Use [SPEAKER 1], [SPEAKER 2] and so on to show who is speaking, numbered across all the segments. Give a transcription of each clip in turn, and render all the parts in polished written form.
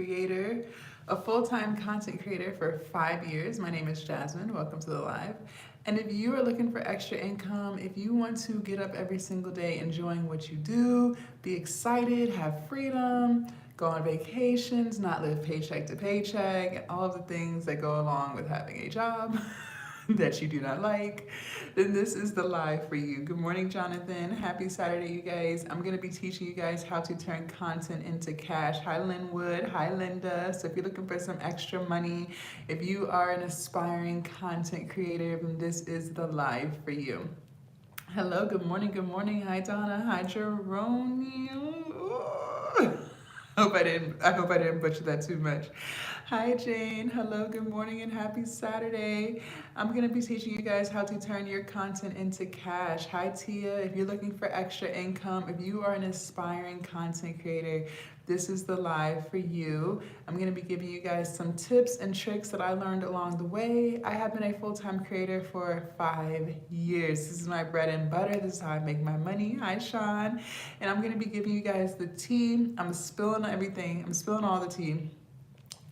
[SPEAKER 1] creator, a full-time content creator for 5 years. My name is Jasmine. Welcome to the live. And if you are looking for extra income, if you want to get up every single day enjoying what you do, be excited, have freedom, go on vacations, not live paycheck to paycheck, and all of the things that go along with having a job that you do not like, then this is the live for you. Good morning, Jonathan. Happy Saturday, you guys. I'm going to be teaching you guys how to turn content into cash. Hi, Linwood. Hi, Linda. So if you're looking for some extra money, if you are an aspiring content creator, then this is the live for you. Hello, good morning, good morning. Hi, Donna. Hi, Jerome. I hope I didn't butcher that too much. Hi Jane, hello, good morning and happy Saturday. I'm gonna be teaching you guys how to turn your content into cash. Hi Tia, if you're looking for extra income, if you are an aspiring content creator, this is the live for you. I'm gonna be giving you guys some tips and tricks that I learned along the way. I have been a full-time creator for 5 years. This is my bread and butter. This is how I make my money. Hi Sean. And I'm gonna be giving you guys the tea. I'm spilling everything. I'm spilling all the tea.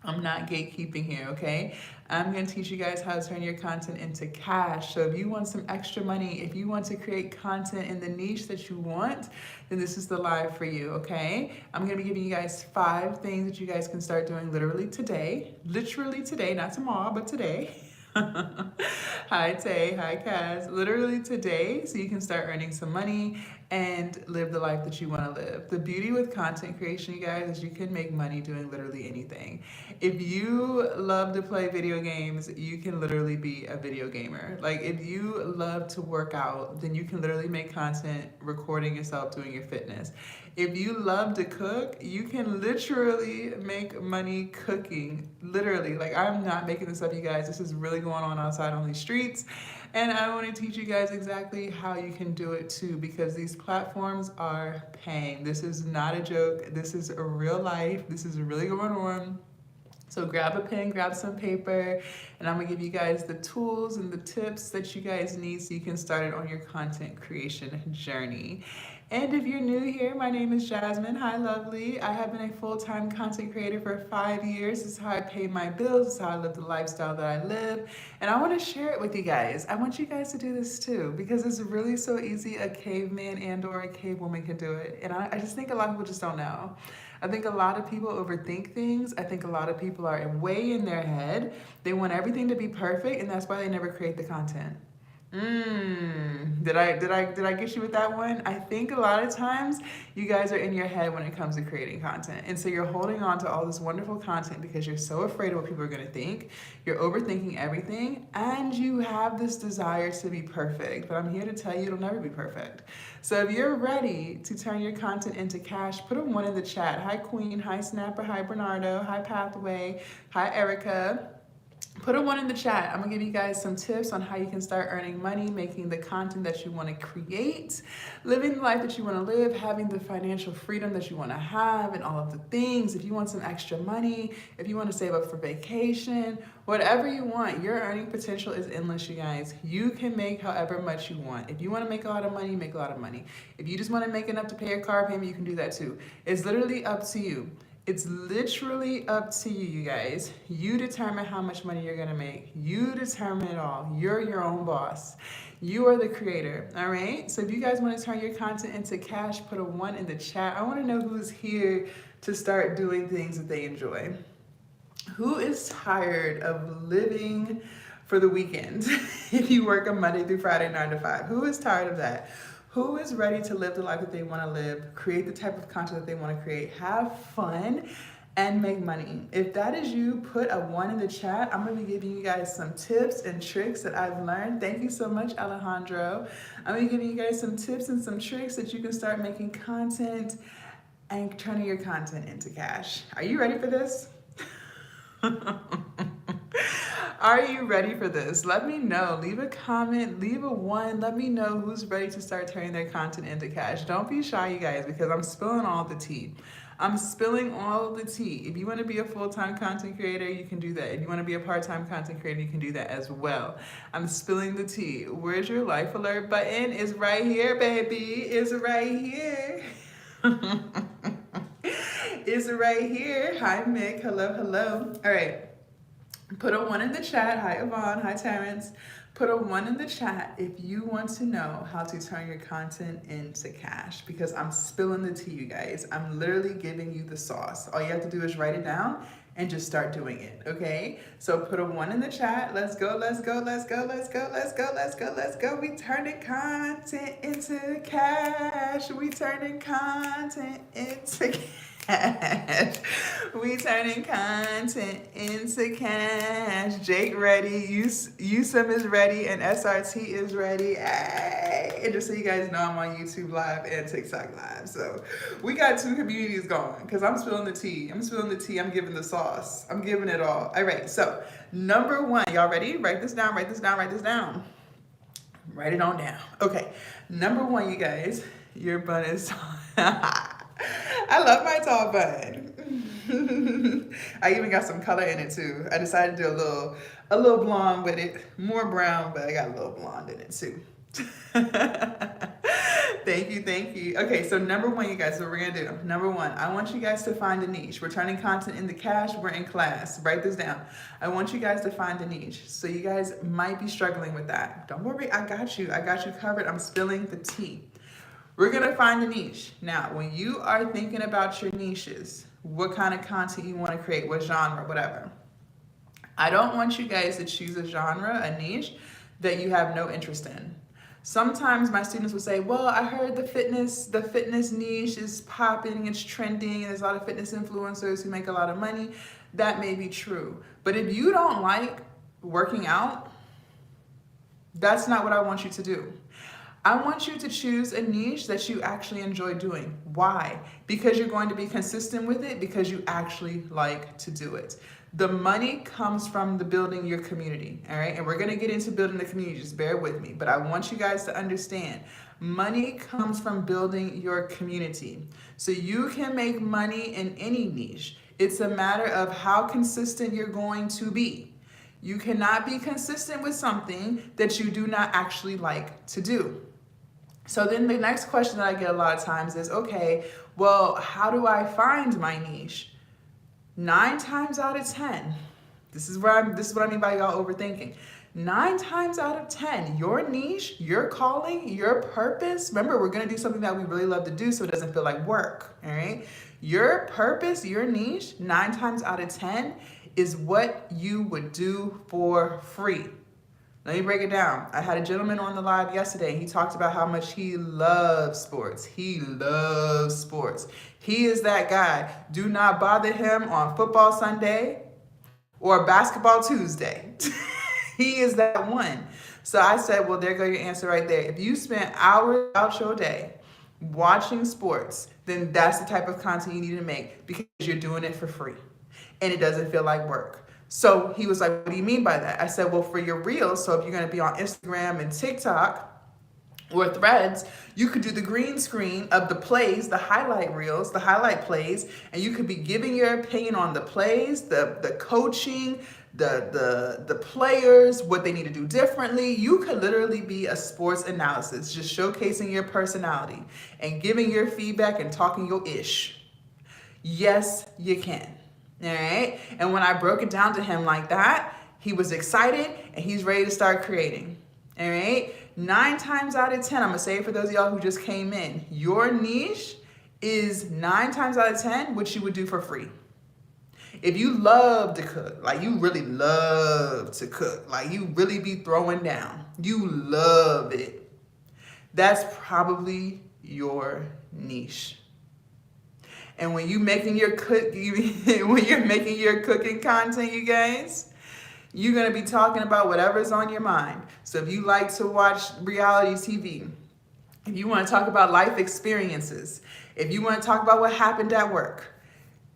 [SPEAKER 1] I'm not gatekeeping here, okay? I'm gonna teach you guys how to turn your content into cash. So if you want some extra money, if you want to create content in the niche that you want, then this is the live for you, okay? I'm gonna be giving you guys 5 things that you guys can start doing literally today, not tomorrow, but today. Hi Tay, hi Kaz. Literally today, so you can start earning some money and live the life that you want to live. The beauty with content creation, you guys, is you can make money doing literally anything. If you love to play video games, you can literally be a video gamer. Like if you love to work out, then you can literally make content recording yourself doing your fitness. If you love to cook, you can literally make money cooking. Literally, like I'm not making this up, you guys. This is really going on outside on these streets. And I want to teach you guys exactly how you can do it too, because these platforms are paying. This is not a joke. This is a real life. This is really going on. So grab a pen, grab some paper, and I'm gonna give you guys the tools and the tips that you guys need so you can start it on your content creation journey. And if you're new here, my name is Jasmine. Hi, lovely. I have been a full-time content creator for 5 years. This is how I pay my bills. This is how I live the lifestyle that I live. And I want to share it with you guys. I want you guys to do this too, because it's really so easy. A caveman and or a cavewoman can do it. And I just think a lot of people just don't know. I think a lot of people overthink things. I think a lot of people are way in their head. They want everything to be perfect, and that's why they never create the content. Did I get you with that one? I think a lot of times you guys are in your head when it comes to creating content. And so you're holding on to all this wonderful content because you're so afraid of what people are going to think. You're overthinking everything and you have this desire to be perfect. But I'm here to tell you it'll never be perfect. So if you're ready to turn your content into cash, put a 1 in the chat. Hi Queen, hi Snapper, hi Bernardo, hi Pathway, hi Erica. Put a 1 in the chat. I'm gonna give you guys some tips on how you can start earning money, making the content that you wanna create, living the life that you wanna live, having the financial freedom that you wanna have, and all of the things. If you want some extra money, if you wanna save up for vacation, whatever you want, your earning potential is endless, you guys. You can make however much you want. If you wanna make a lot of money, make a lot of money. If you just wanna make enough to pay your car payment, you can do that too. It's literally up to you. It's literally up to you, you guys. You determine how much money you're gonna make. You determine it all. You're your own boss. You are the creator, all right? So if you guys wanna turn your content into cash, put a 1 in the chat. I wanna know who's here to start doing things that they enjoy. Who is tired of living for the weekend if you work a Monday through Friday, 9 to 5? Who is tired of that? Who is ready to live the life that they want to live, create the type of content that they want to create, have fun, and make money? If that is you, put a 1 in the chat. I'm going to be giving you guys some tips and tricks that I've learned. Thank you so much, Alejandro. I'm going to be giving you guys some tips and some tricks that you can start making content and turning your content into cash. Are you ready for this? Are you ready for this? Let me know. Leave a comment, leave a 1. Let me know who's ready to start turning their content into cash. Don't be shy, you guys, because I'm spilling all the tea. I'm spilling all the tea. If you want to be a full-time content creator, you can do that. If you want to be a part-time content creator, you can do that as well. I'm spilling the tea. Where's your life alert button? It's right here, baby. It's right here. is right here. Hi, Mick. Hello, hello. All right. Put a 1 in the chat. Hi, Yvonne. Hi, Terrence. Put a 1 in the chat if you want to know how to turn your content into cash, because I'm spilling the tea, you guys. I'm literally giving you the sauce. All you have to do is write it down and just start doing it, okay? So put a 1 in the chat. Let's go, let's go, let's go, let's go, let's go, let's go, let's go. We turning content into cash. We turning content into cash. We turning content into cash. Jake ready, Yusum is ready, and SRT is ready. Hey. And just so you guys know, I'm on YouTube Live and TikTok Live. So we got 2 communities going because I'm spilling the tea. I'm spilling the tea. I'm giving the sauce. I'm giving it all. All right, so number 1, y'all ready? Write this down, write this down, write this down. Write it on down. Okay, number 1, you guys, your bun is I love my tall bun. I even got some color in it too. I decided to do a little blonde with it. More brown, but I got a little blonde in it too. Thank you, thank you. Okay, so number 1, you guys, what we're gonna do. Number 1, I want you guys to find a niche. We're turning content into cash. We're in class. Write this down. I want you guys to find a niche. So you guys might be struggling with that. Don't worry, I got you. I got you covered. I'm spilling the tea. We're gonna find a niche. Now, when you are thinking about your niches, what kind of content you wanna create, what genre, whatever. I don't want you guys to choose a genre, a niche, that you have no interest in. Sometimes my students will say, well, I heard the fitness niche is popping, it's trending, and there's a lot of fitness influencers who make a lot of money. That may be true. But if you don't like working out, that's not what I want you to do. I want you to choose a niche that you actually enjoy doing. Why? Because you're going to be consistent with it, because you actually like to do it. The money comes from the building your community, all right? And we're gonna get into building the community, just bear with me. But I want you guys to understand, money comes from building your community. So you can make money in any niche. It's a matter of how consistent you're going to be. You cannot be consistent with something that you do not actually like to do. So then the next question that I get a lot of times is, okay, well, how do I find my niche? 9 times out of 10, this is what I mean by y'all overthinking. 9 times out of 10, your niche, your calling, your purpose, remember, we're gonna do something that we really love to do so it doesn't feel like work, all right? Your purpose, your niche, 9 times out of 10 is what you would do for free. Let me break it down. I had a gentleman on the live yesterday. He talked about how much he loves sports. He loves sports. He is that guy. Do not bother him on football Sunday or basketball Tuesday. He is that one. So I said, well, there go your answer right there. If you spend hours out your day watching sports, then that's the type of content you need to make because you're doing it for free and it doesn't feel like work. So he was like, what do you mean by that? I said, well, for your reels, so if you're gonna be on Instagram and TikTok or Threads, you could do the green screen of the plays, the highlight reels, the highlight plays, and you could be giving your opinion on the plays, the coaching, the players, what they need to do differently. You could literally be a sports analysis, just showcasing your personality and giving your feedback and talking your ish. Yes, you can. All right. And when I broke it down to him like that, he was excited and he's ready to start creating. All right. 9 times out of 10, I'm going to say it for those of y'all who just came in, your niche is 9 times out of 10 what you would do for free. If you love to cook, like you really love to cook, like you really be throwing down, you love it, that's probably your niche. And when you're making your cooking content, you guys, you're gonna be talking about whatever's on your mind. So if you like to watch reality TV, if you want to talk about life experiences, if you want to talk about what happened at work,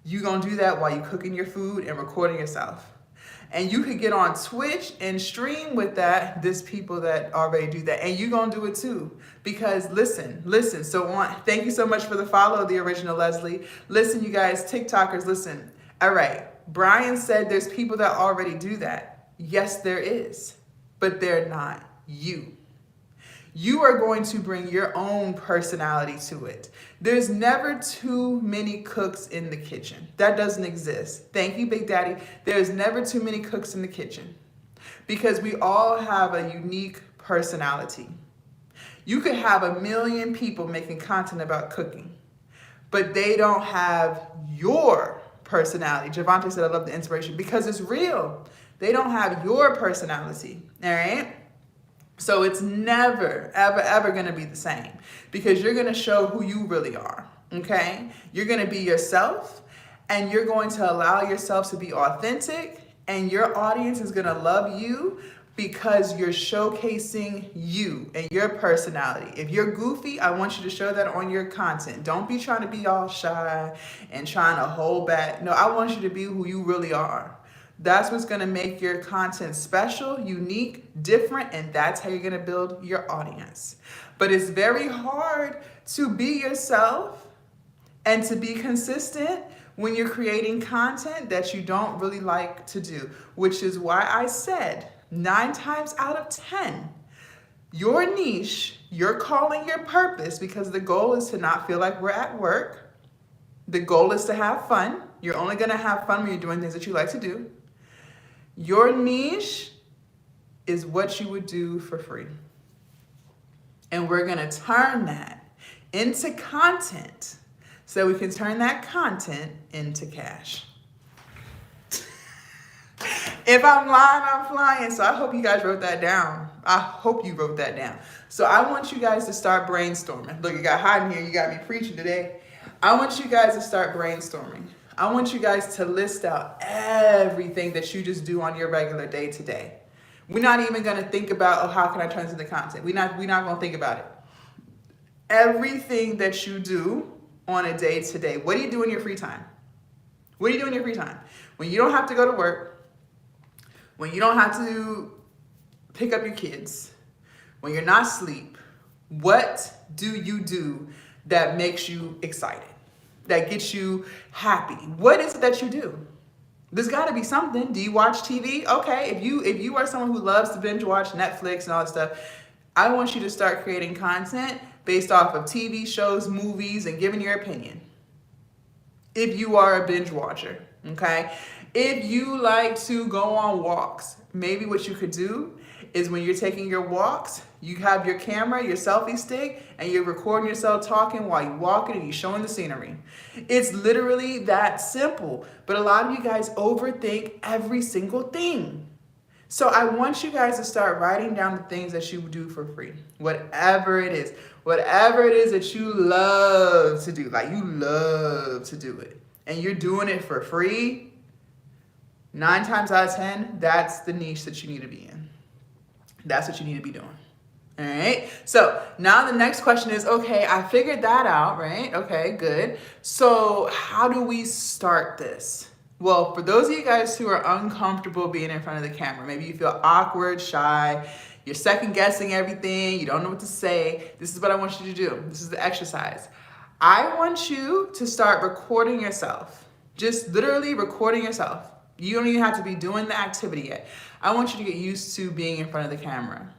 [SPEAKER 1] you're gonna do that while you're cooking your food and recording yourself. And you could get on Twitch and stream with that. There's people that already do that. And you're going to do it too. Because listen. So thank you so much for the follow, the original Leslie. Listen, you guys, TikTokers, listen. All right. Brian said there's people that already do that. Yes, there is. But they're not you. You are going to bring your own personality to it. There's never too many cooks in the kitchen. That doesn't exist. Thank you, Big Daddy. There's never too many cooks in the kitchen because we all have a unique personality. You could have 1 million people making content about cooking, but they don't have your personality. Javante said, I love the inspiration because it's real. They don't have your personality, all right? So it's never, ever, ever going to be the same because you're going to show who you really are, okay? You're going to be yourself and you're going to allow yourself to be authentic and your audience is going to love you because you're showcasing you and your personality. If you're goofy, I want you to show that on your content. Don't be trying to be all shy and trying to hold back. No, I want you to be who you really are. That's what's going to make your content special, unique, different, and that's how you're going to build your audience. But it's very hard to be yourself and to be consistent when you're creating content that you don't really like to do, which is why I said 9 times out of 10, your niche, your calling, your purpose, because the goal is to not feel like we're at work. The goal is to have fun. You're only going to have fun when you're doing things that you like to do. Your niche is what you would do for free. And we're going to turn that into content so we can turn that content into cash. If I'm lying, I'm flying. So I hope you guys wrote that down. I hope you wrote that down. So I want you guys to start brainstorming. Look, you got hot in here. You got me preaching today. I want you guys to start brainstorming. I want you guys to list out everything that you just do on your regular day to day. We're not even going to think about, oh, how can I turn this into content? We're not going to think about it. Everything that you do on a day to day. What do you do in your free time? What do you do in your free time? When you don't have to go to work, when you don't have to pick up your kids, when you're not asleep, what do you do that makes you excited, that gets you happy? What is it that you do? There's got to be something. Do you watch TV? Okay, if you are someone who loves to binge watch Netflix and all that stuff, I want you to start creating content based off of TV shows, movies, and giving your opinion. If you are a binge watcher, okay? If you like to go on walks, maybe what you could do is when you're taking your walks, you have your camera, your selfie stick, and you're recording yourself talking while you're walking and you're showing the scenery. It's literally that simple. But a lot of you guys overthink every single thing. So I want you guys to start writing down the things that you do for free. Whatever it is that you love to do, like you love to do it, and you're doing it for free, 9 times out of 10, that's the niche that you need to be in. That's what you need to be doing. All right. So now the next question is, okay, I figured that out, right? Okay, good. So how do we start this? Well, for those of you guys who are uncomfortable being in front of the camera, maybe you feel awkward, shy, you're second guessing everything, you don't know what to say, this is what I want you to do. This is the exercise. I want you to start recording yourself. Just literally recording yourself. You don't even have to be doing the activity yet. I want you to get used to being in front of the camera.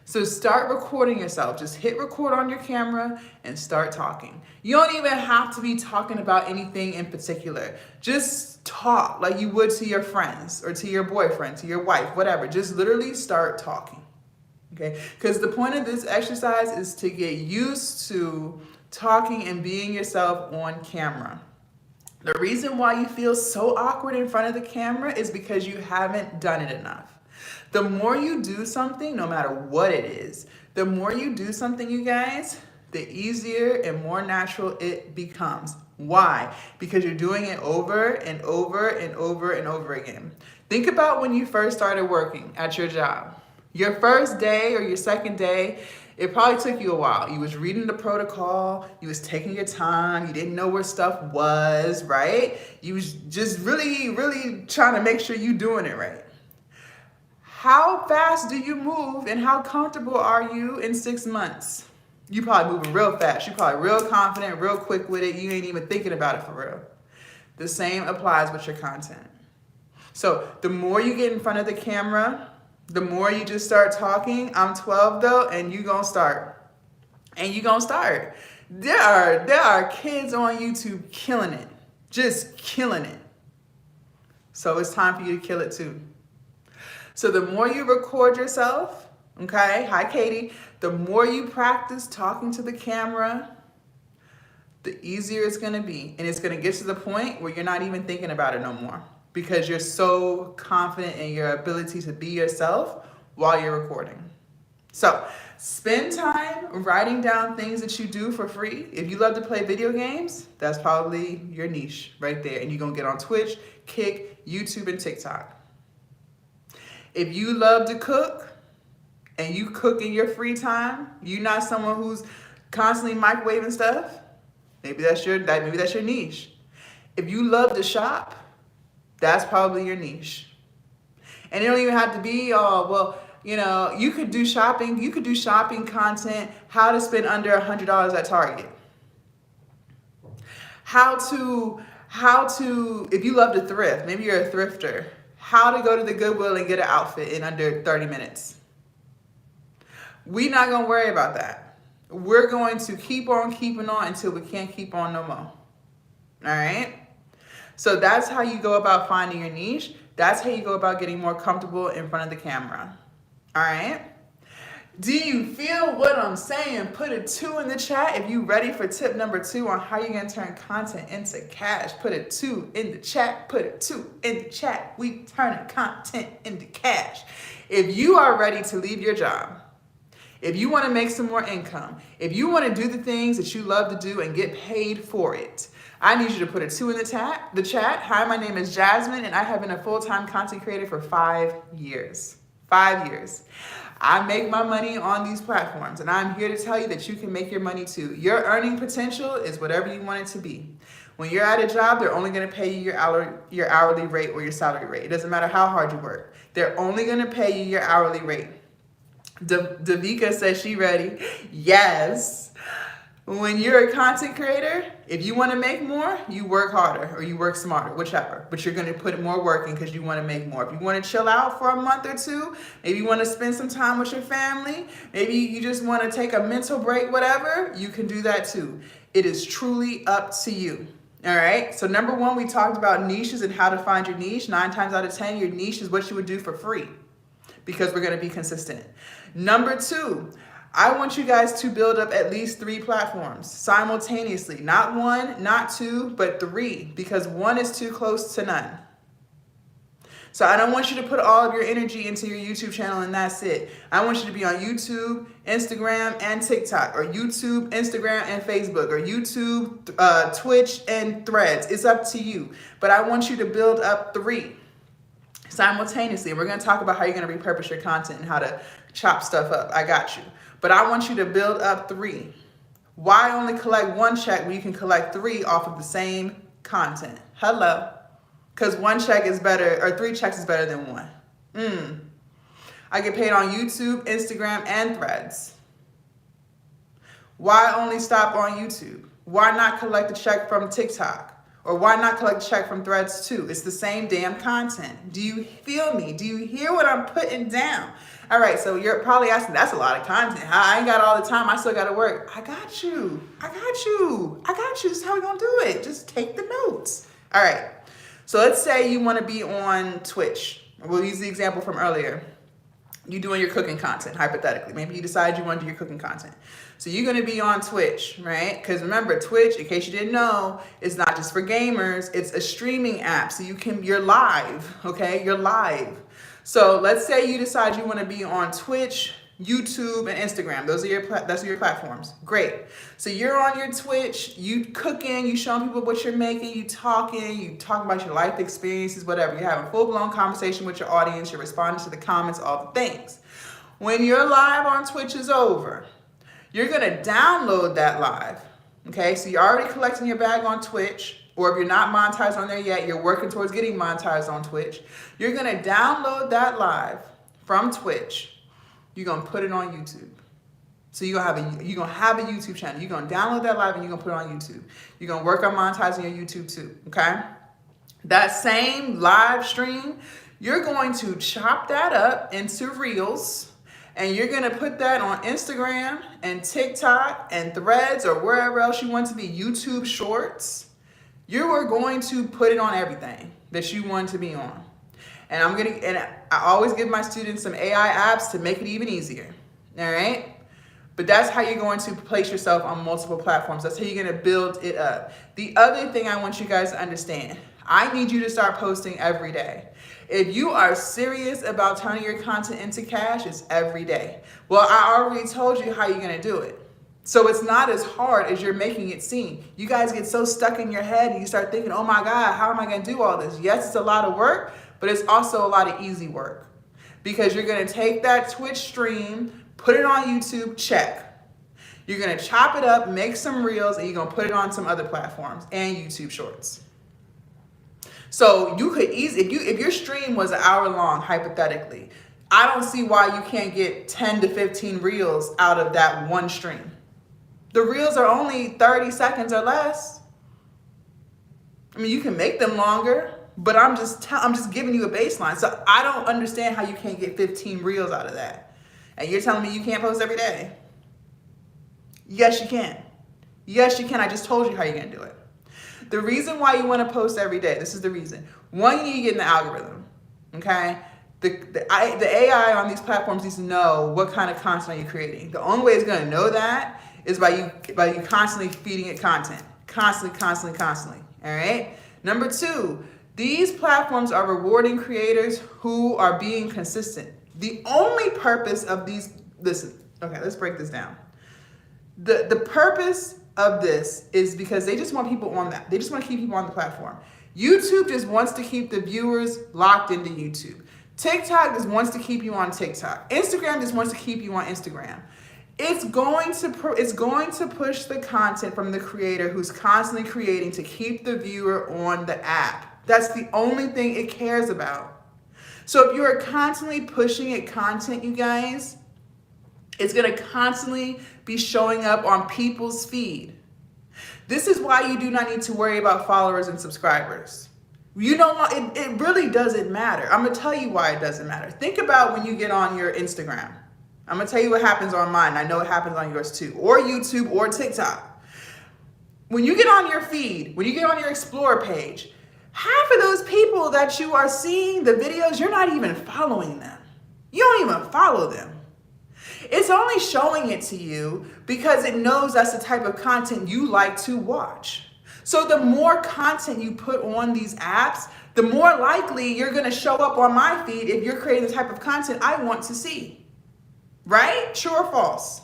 [SPEAKER 1] So start recording yourself. Just hit record on your camera and start talking. You don't even have to be talking about anything in particular. Just talk like you would to your friends or to your boyfriend, to your wife, whatever. Just literally start talking. Okay? Because the point of this exercise is to get used to talking and being yourself on camera. The reason why you feel so awkward in front of the camera is because you haven't done it enough. The more you do something, no matter what it is, the more you do something, you guys, the easier and more natural it becomes. Why? Because you're doing it over and over and over and over again. Think about when you first started working at your job. Your first day or your second day, it probably took you a while. You was reading the protocol, you was taking your time, you didn't know where stuff was, right? You was just really, really trying to make sure you're doing it right. How fast do you move and how comfortable are you in 6 months? You probably moving real fast. You probably real confident, real quick with it. You ain't even thinking about it for real. The same applies with your content. So the more you get in front of the camera, The more you just start talking, I'm 12 though, and you gonna start. And you gonna start. There are kids on YouTube killing it. Just killing it. So it's time for you to kill it too. So the more you record yourself, okay, hi Katie, the more you practice talking to the camera, the easier it's gonna be. And it's gonna get to the point where you're not even thinking about it no more because you're so confident in your ability to be yourself while you're recording. So spend time writing down things that you do for free. If you love to play video games, that's probably your niche right there. And you're gonna get on Twitch, Kick, YouTube, and TikTok. If you love to cook and you cook in your free time, you're not someone who's constantly microwaving stuff, maybe that's your niche. If you love to shop, that's probably your niche. And it don't even have to be, you could do shopping. You could do shopping content, how to spend under $100 at Target. How to, if you love to thrift, maybe you're a thrifter, how to go to the Goodwill and get an outfit in under 30 minutes. We're not gonna worry about that. We're going to keep on keeping on until we can't keep on no more. All right? So that's how you go about finding your niche. That's how you go about getting more comfortable in front of the camera. All right? Do you feel what I'm saying? Put a 2 in the chat if you're ready for tip number 2 on how you're going to turn content into cash. Put a 2 in the chat. Put a 2 in the chat. We turning content into cash. If you are ready to leave your job, if you want to make some more income, if you want to do the things that you love to do and get paid for it, I need you to put a 2 in the chat. Hi, my name is Jasmine, and I have been a full-time content creator for 5 years. 5 years. I make my money on these platforms, and I'm here to tell you that you can make your money too. Your earning potential is whatever you want it to be. When you're at a job, they're only going to pay you your hourly rate or your salary rate. It doesn't matter how hard you work. They're only going to pay you your hourly rate. Davika says she ready. Yes. When you're a content creator, if you want to make more, you work harder or you work smarter, whichever. But you're going to put more work in because you want to make more. If you want to chill out for a month or two, maybe you want to spend some time with your family, maybe you just want to take a mental break, whatever, you can do that too. It is truly up to you. All right. So number 1, we talked about niches and how to find your niche. 9 times out of 10, your niche is what you would do for free because we're going to be consistent. Number 2, I want you guys to build up at least 3 platforms simultaneously. Not 1, not 2, but 3, because 1 is too close to none. So I don't want you to put all of your energy into your YouTube channel and that's it. I want you to be on YouTube, Instagram, and TikTok, or YouTube, Instagram, and Facebook, or YouTube, Twitch, and Threads. It's up to you. But I want you to build up 3 simultaneously. We're going to talk about how you're going to repurpose your content and how to chop stuff up. I got you. But I want you to build up 3. Why only collect 1 check when you can collect 3 off of the same content? Hello. Because 1 check is better, or 3 checks is better than 1. I get paid on YouTube, Instagram, and Threads. Why only stop on YouTube? Why not collect a check from TikTok? Or why not collect a check from Threads too? It's the same damn content. Do you feel me? Do you hear what I'm putting down? All right, so you're probably asking, that's a lot of content. I ain't got all the time. I still got to work. I got you. I got you. I got you. This is how we're going to do it. Just take the notes. All right. So let's say you want to be on Twitch. We'll use the example from earlier. You doing your cooking content, hypothetically. Maybe you decide you want to do your cooking content. So you're going to be on Twitch, right? Because remember, Twitch, in case you didn't know, is not just for gamers. It's a streaming app. So you're live, okay? You're live. So let's say you decide you want to be on Twitch, YouTube, and Instagram. Those are your platforms. Great. So you're on your Twitch, you cooking, you showing people what you're making, you talking about your life experiences, whatever. You're having a full-blown conversation with your audience. You're responding to the comments, all the things. When your live on Twitch is over, you're going to download that live. Okay, so you're already collecting your bag on Twitch, or if you're not monetized on there yet, you're working towards getting monetized on Twitch. You're going to download that live from Twitch. You're going to put it on YouTube. So you're going to have a YouTube channel. You're going to download that live and you're going to put it on YouTube. You're going to work on monetizing your YouTube too, okay? That same live stream, You're going to chop that up into reels, and you're going to put that on Instagram and TikTok and Threads or wherever else you want to be, YouTube Shorts. You are going to put it on everything that you want to be on. And I always give my students some AI apps to make it even easier. All right? But that's how you're going to place yourself on multiple platforms. That's how you're going to build it up. The other thing I want you guys to understand, I need you to start posting every day. If you are serious about turning your content into cash, it's every day. Well, I already told you how you're going to do it. So it's not as hard as you're making it seem. You guys get so stuck in your head and you start thinking, oh my God, how am I going to do all this? Yes, it's a lot of work, but it's also a lot of easy work. Because you're going to take that Twitch stream, put it on YouTube, check. You're going to chop it up, make some reels, and you're going to put it on some other platforms and YouTube Shorts. So you could easily, if your stream was an hour long, hypothetically, I don't see why you can't get 10 to 15 reels out of that one stream. The reels are only 30 seconds or less. I mean, you can make them longer, but I'm just giving you a baseline. So I don't understand how you can't get 15 reels out of that. And you're telling me you can't post every day? Yes, you can. Yes, you can. I just told you how you're going to do it. The reason why you want to post every day, this is the reason. One, you need to get in the algorithm, okay? The AI on these platforms needs to know what kind of content you're creating. The only way it's going to know that is by you constantly feeding it content. Constantly, all right? Number two, these platforms are rewarding creators who are being consistent. The only purpose of these, listen, okay, let's break this down. The purpose of this is because they just want people on that. They just want to keep people on the platform. YouTube just wants to keep the viewers locked into YouTube. TikTok just wants to keep you on TikTok. Instagram just wants to keep you on Instagram. It's going to push the content from the creator who's constantly creating to keep the viewer on the app. That's the only thing it cares about. So if you are constantly pushing it content, you guys, it's going to constantly be showing up on people's feed. This is why you do not need to worry about followers and subscribers. You don't want, it really doesn't matter. I'm going to tell you why it doesn't matter. Think about when you get on your Instagram. I'm going to tell you what happens on mine. I know it happens on yours too, or YouTube or TikTok. When you get on your feed, when you get on your Explore page, half of those people that you are seeing the videos, you're not even following them. You don't even follow them. It's only showing it to you because it knows that's the type of content you like to watch. So the more content you put on these apps, the more likely you're going to show up on my feed if you're creating the type of content I want to see. Right? True or false?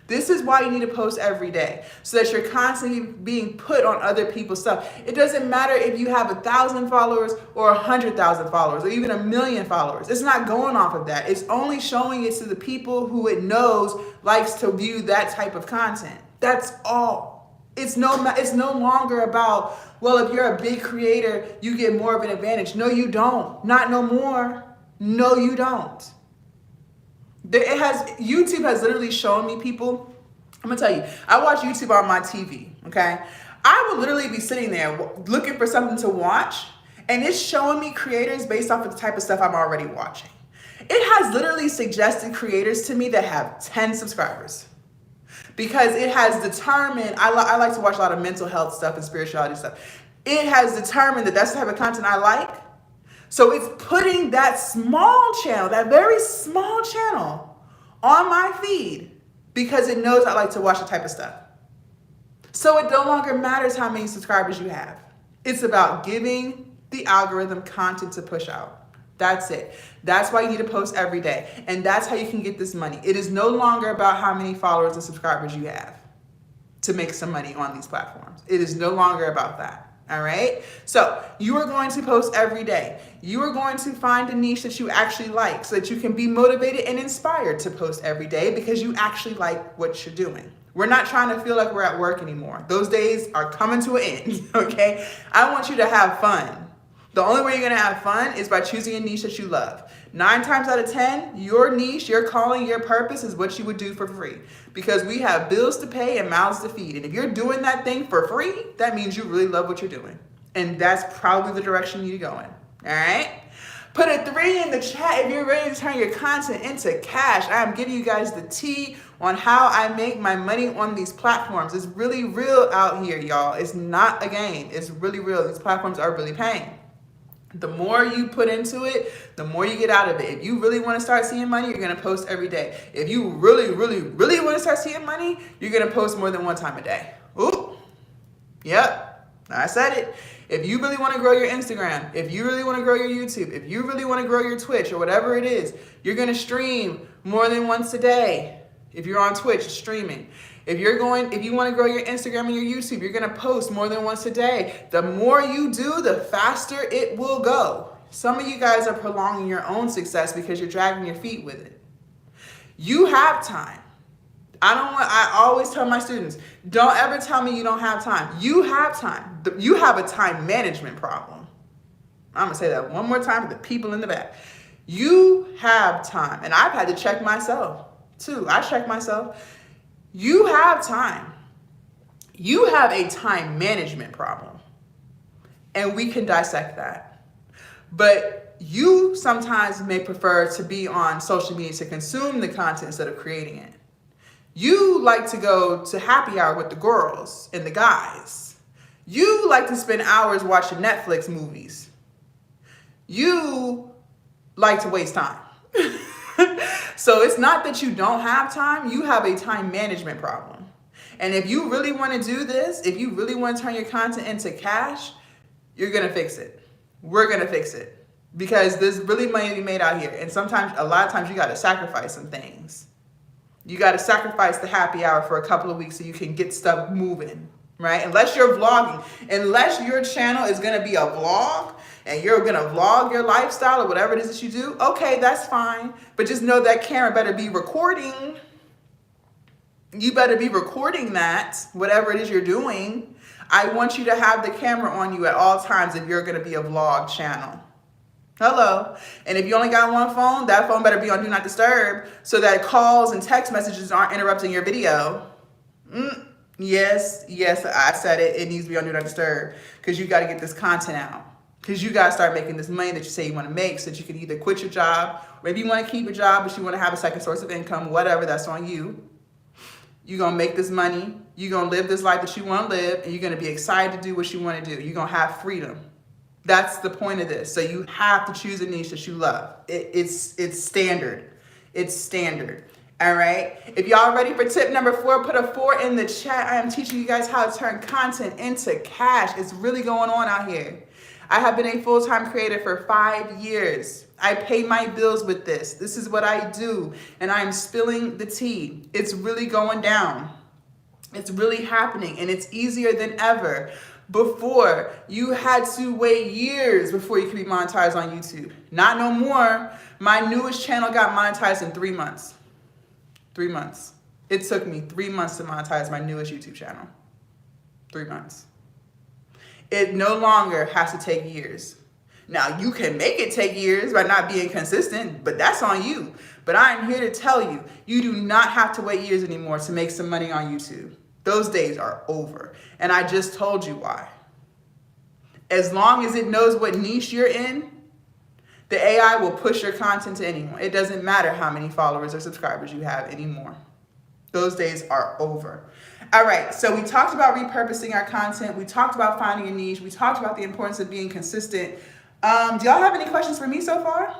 [SPEAKER 1] This is why you need to post every day, so that you're constantly being put on other people's stuff. It doesn't matter if you have 1,000 followers or 100,000 followers or even 1,000,000 followers. It's not going off of that. It's only showing it to the people who it knows likes to view that type of content. That's all. It's no longer about, well, if you're a big creator, you get more of an advantage. No, you don't. Not no more. No, you don't. YouTube has literally shown me people. I'm gonna tell you, I watch YouTube on my TV, okay? I will literally be sitting there looking for something to watch, and it's showing me creators based off of the type of stuff I'm already watching. It has literally suggested creators to me that have 10 subscribers. Because it has determined, I like to watch a lot of mental health stuff and spirituality stuff. It has determined that that's the type of content I like. So it's putting that small channel, that very small channel, on my feed because it knows I like to watch the type of stuff. So it no longer matters how many subscribers you have. It's about giving the algorithm content to push out. That's it. That's why you need to post every day. And that's how you can get this money. It is no longer about how many followers and subscribers you have to make some money on these platforms. It is no longer about that. All right. So you are going to post every day. You are going to find a niche that you actually like so that you can be motivated and inspired to post every day because you actually like what you're doing. We're not trying to feel like we're at work anymore. Those days are coming to an end. Okay. I want you to have fun. The only way you're going to have fun is by choosing a niche that you love. 9 times out of 10, your niche, your calling, your purpose is what you would do for free. Because we have bills to pay and mouths to feed. And if you're doing that thing for free, that means you really love what you're doing. And that's probably the direction you need to go in. All right? Put a 3 in the chat if you're ready to turn your content into cash. I am giving you guys the tea on how I make my money on these platforms. It's really real out here, y'all. It's not a game. It's really real. These platforms are really paying. The more you put into it, the more you get out of it. If you really want to start seeing money, you're going to post every day. If you really, really, really want to start seeing money, you're going to post more than one time a day. Ooh. Yep. I said it. If you really want to grow your Instagram, if you really want to grow your YouTube, if you really want to grow your Twitch or whatever it is, you're going to stream more than once a day. If you're on Twitch streaming, if you want to grow your Instagram and your YouTube, you're going to post more than once a day. The more you do, the faster it will go. Some of you guys are prolonging your own success because you're dragging your feet with it. You have time. I always tell my students, don't ever tell me you don't have time. You have time. You have a time management problem. I'm going to say that one more time for the people in the back. You have time. And I've had to check myself too. I check myself. You have time. You have a time management problem. And we can dissect that. But you sometimes may prefer to be on social media to consume the content instead of creating it. You like to go to happy hour with the girls and the guys. You like to spend hours watching Netflix movies. You like to waste time. So it's not that you don't have time, you have a time management problem. And if you really want to do this, if you really want to turn your content into cash, you're going to fix it. We're going to fix it. Because there's really money to be made out here. And sometimes, a lot of times, you got to sacrifice some things. You got to sacrifice the happy hour for a couple of weeks so you can get stuff moving, right? Unless you're vlogging, unless your channel is going to be a vlog and you're going to vlog your lifestyle or whatever it is that you do, okay, that's fine. But just know that camera better be recording. You better be recording that, whatever it is you're doing. I want you to have the camera on you at all times if you're going to be a vlog channel. Hello. And if you only got one phone, that phone better be on Do Not Disturb so that calls and text messages aren't interrupting your video. Yes, I said it. It needs to be on Do Not Disturb because you got to get this content out. Because you got to start making this money that you say you want to make so that you can either quit your job, or maybe you want to keep a job, but you want to have a second source of income, whatever, that's on you. You're going to make this money. You're going to live this life that you want to live, and you're going to be excited to do what you want to do. You're going to have freedom. That's the point of this. So you have to choose a niche that you love. It's standard. It's standard. All right. If y'all ready for tip number 4, put a 4 in the chat. I am teaching you guys how to turn content into cash. It's really going on out here. I have been a full-time creator for 5 years. I pay my bills with this. This is what I do. And I'm spilling the tea. It's really going down. It's really happening. And it's easier than ever. Before, you had to wait years before you could be monetized on YouTube. Not no more. My newest channel got monetized in 3 months. 3 months. It took me 3 months to monetize my newest YouTube channel. 3 months. It no longer has to take years. Now, you can make it take years by not being consistent, but that's on you. But I'm here to tell you, you do not have to wait years anymore to make some money on YouTube. Those days are over. And I just told you why. As long as it knows what niche you're in, the AI will push your content to anyone. It doesn't matter how many followers or subscribers you have anymore. Those days are over. All right, so we talked about repurposing our content. We talked about finding a niche. We talked about the importance of being consistent. Do y'all have any questions for me so far?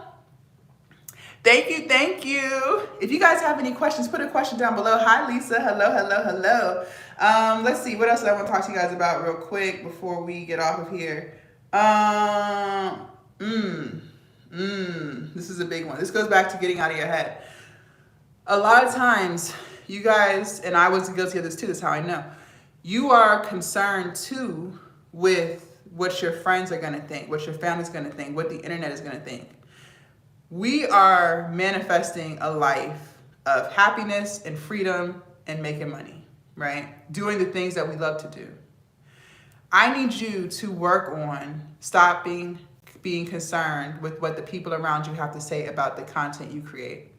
[SPEAKER 1] Thank you, thank you. If you guys have any questions, put a question down below. Hi, Lisa. Hello. Let's see. What else do I want to talk to you guys about real quick before we get off of here? This is a big one. This goes back to getting out of your head. A lot of times, you guys, and I was guilty of this too, that's how I know, you are concerned too with what your friends are going to think, what your family's going to think, what the internet is going to think. We are manifesting a life of happiness and freedom and making money, right? Doing the things that we love to do. I need you to work on stopping being concerned with what the people around you have to say about the content you create.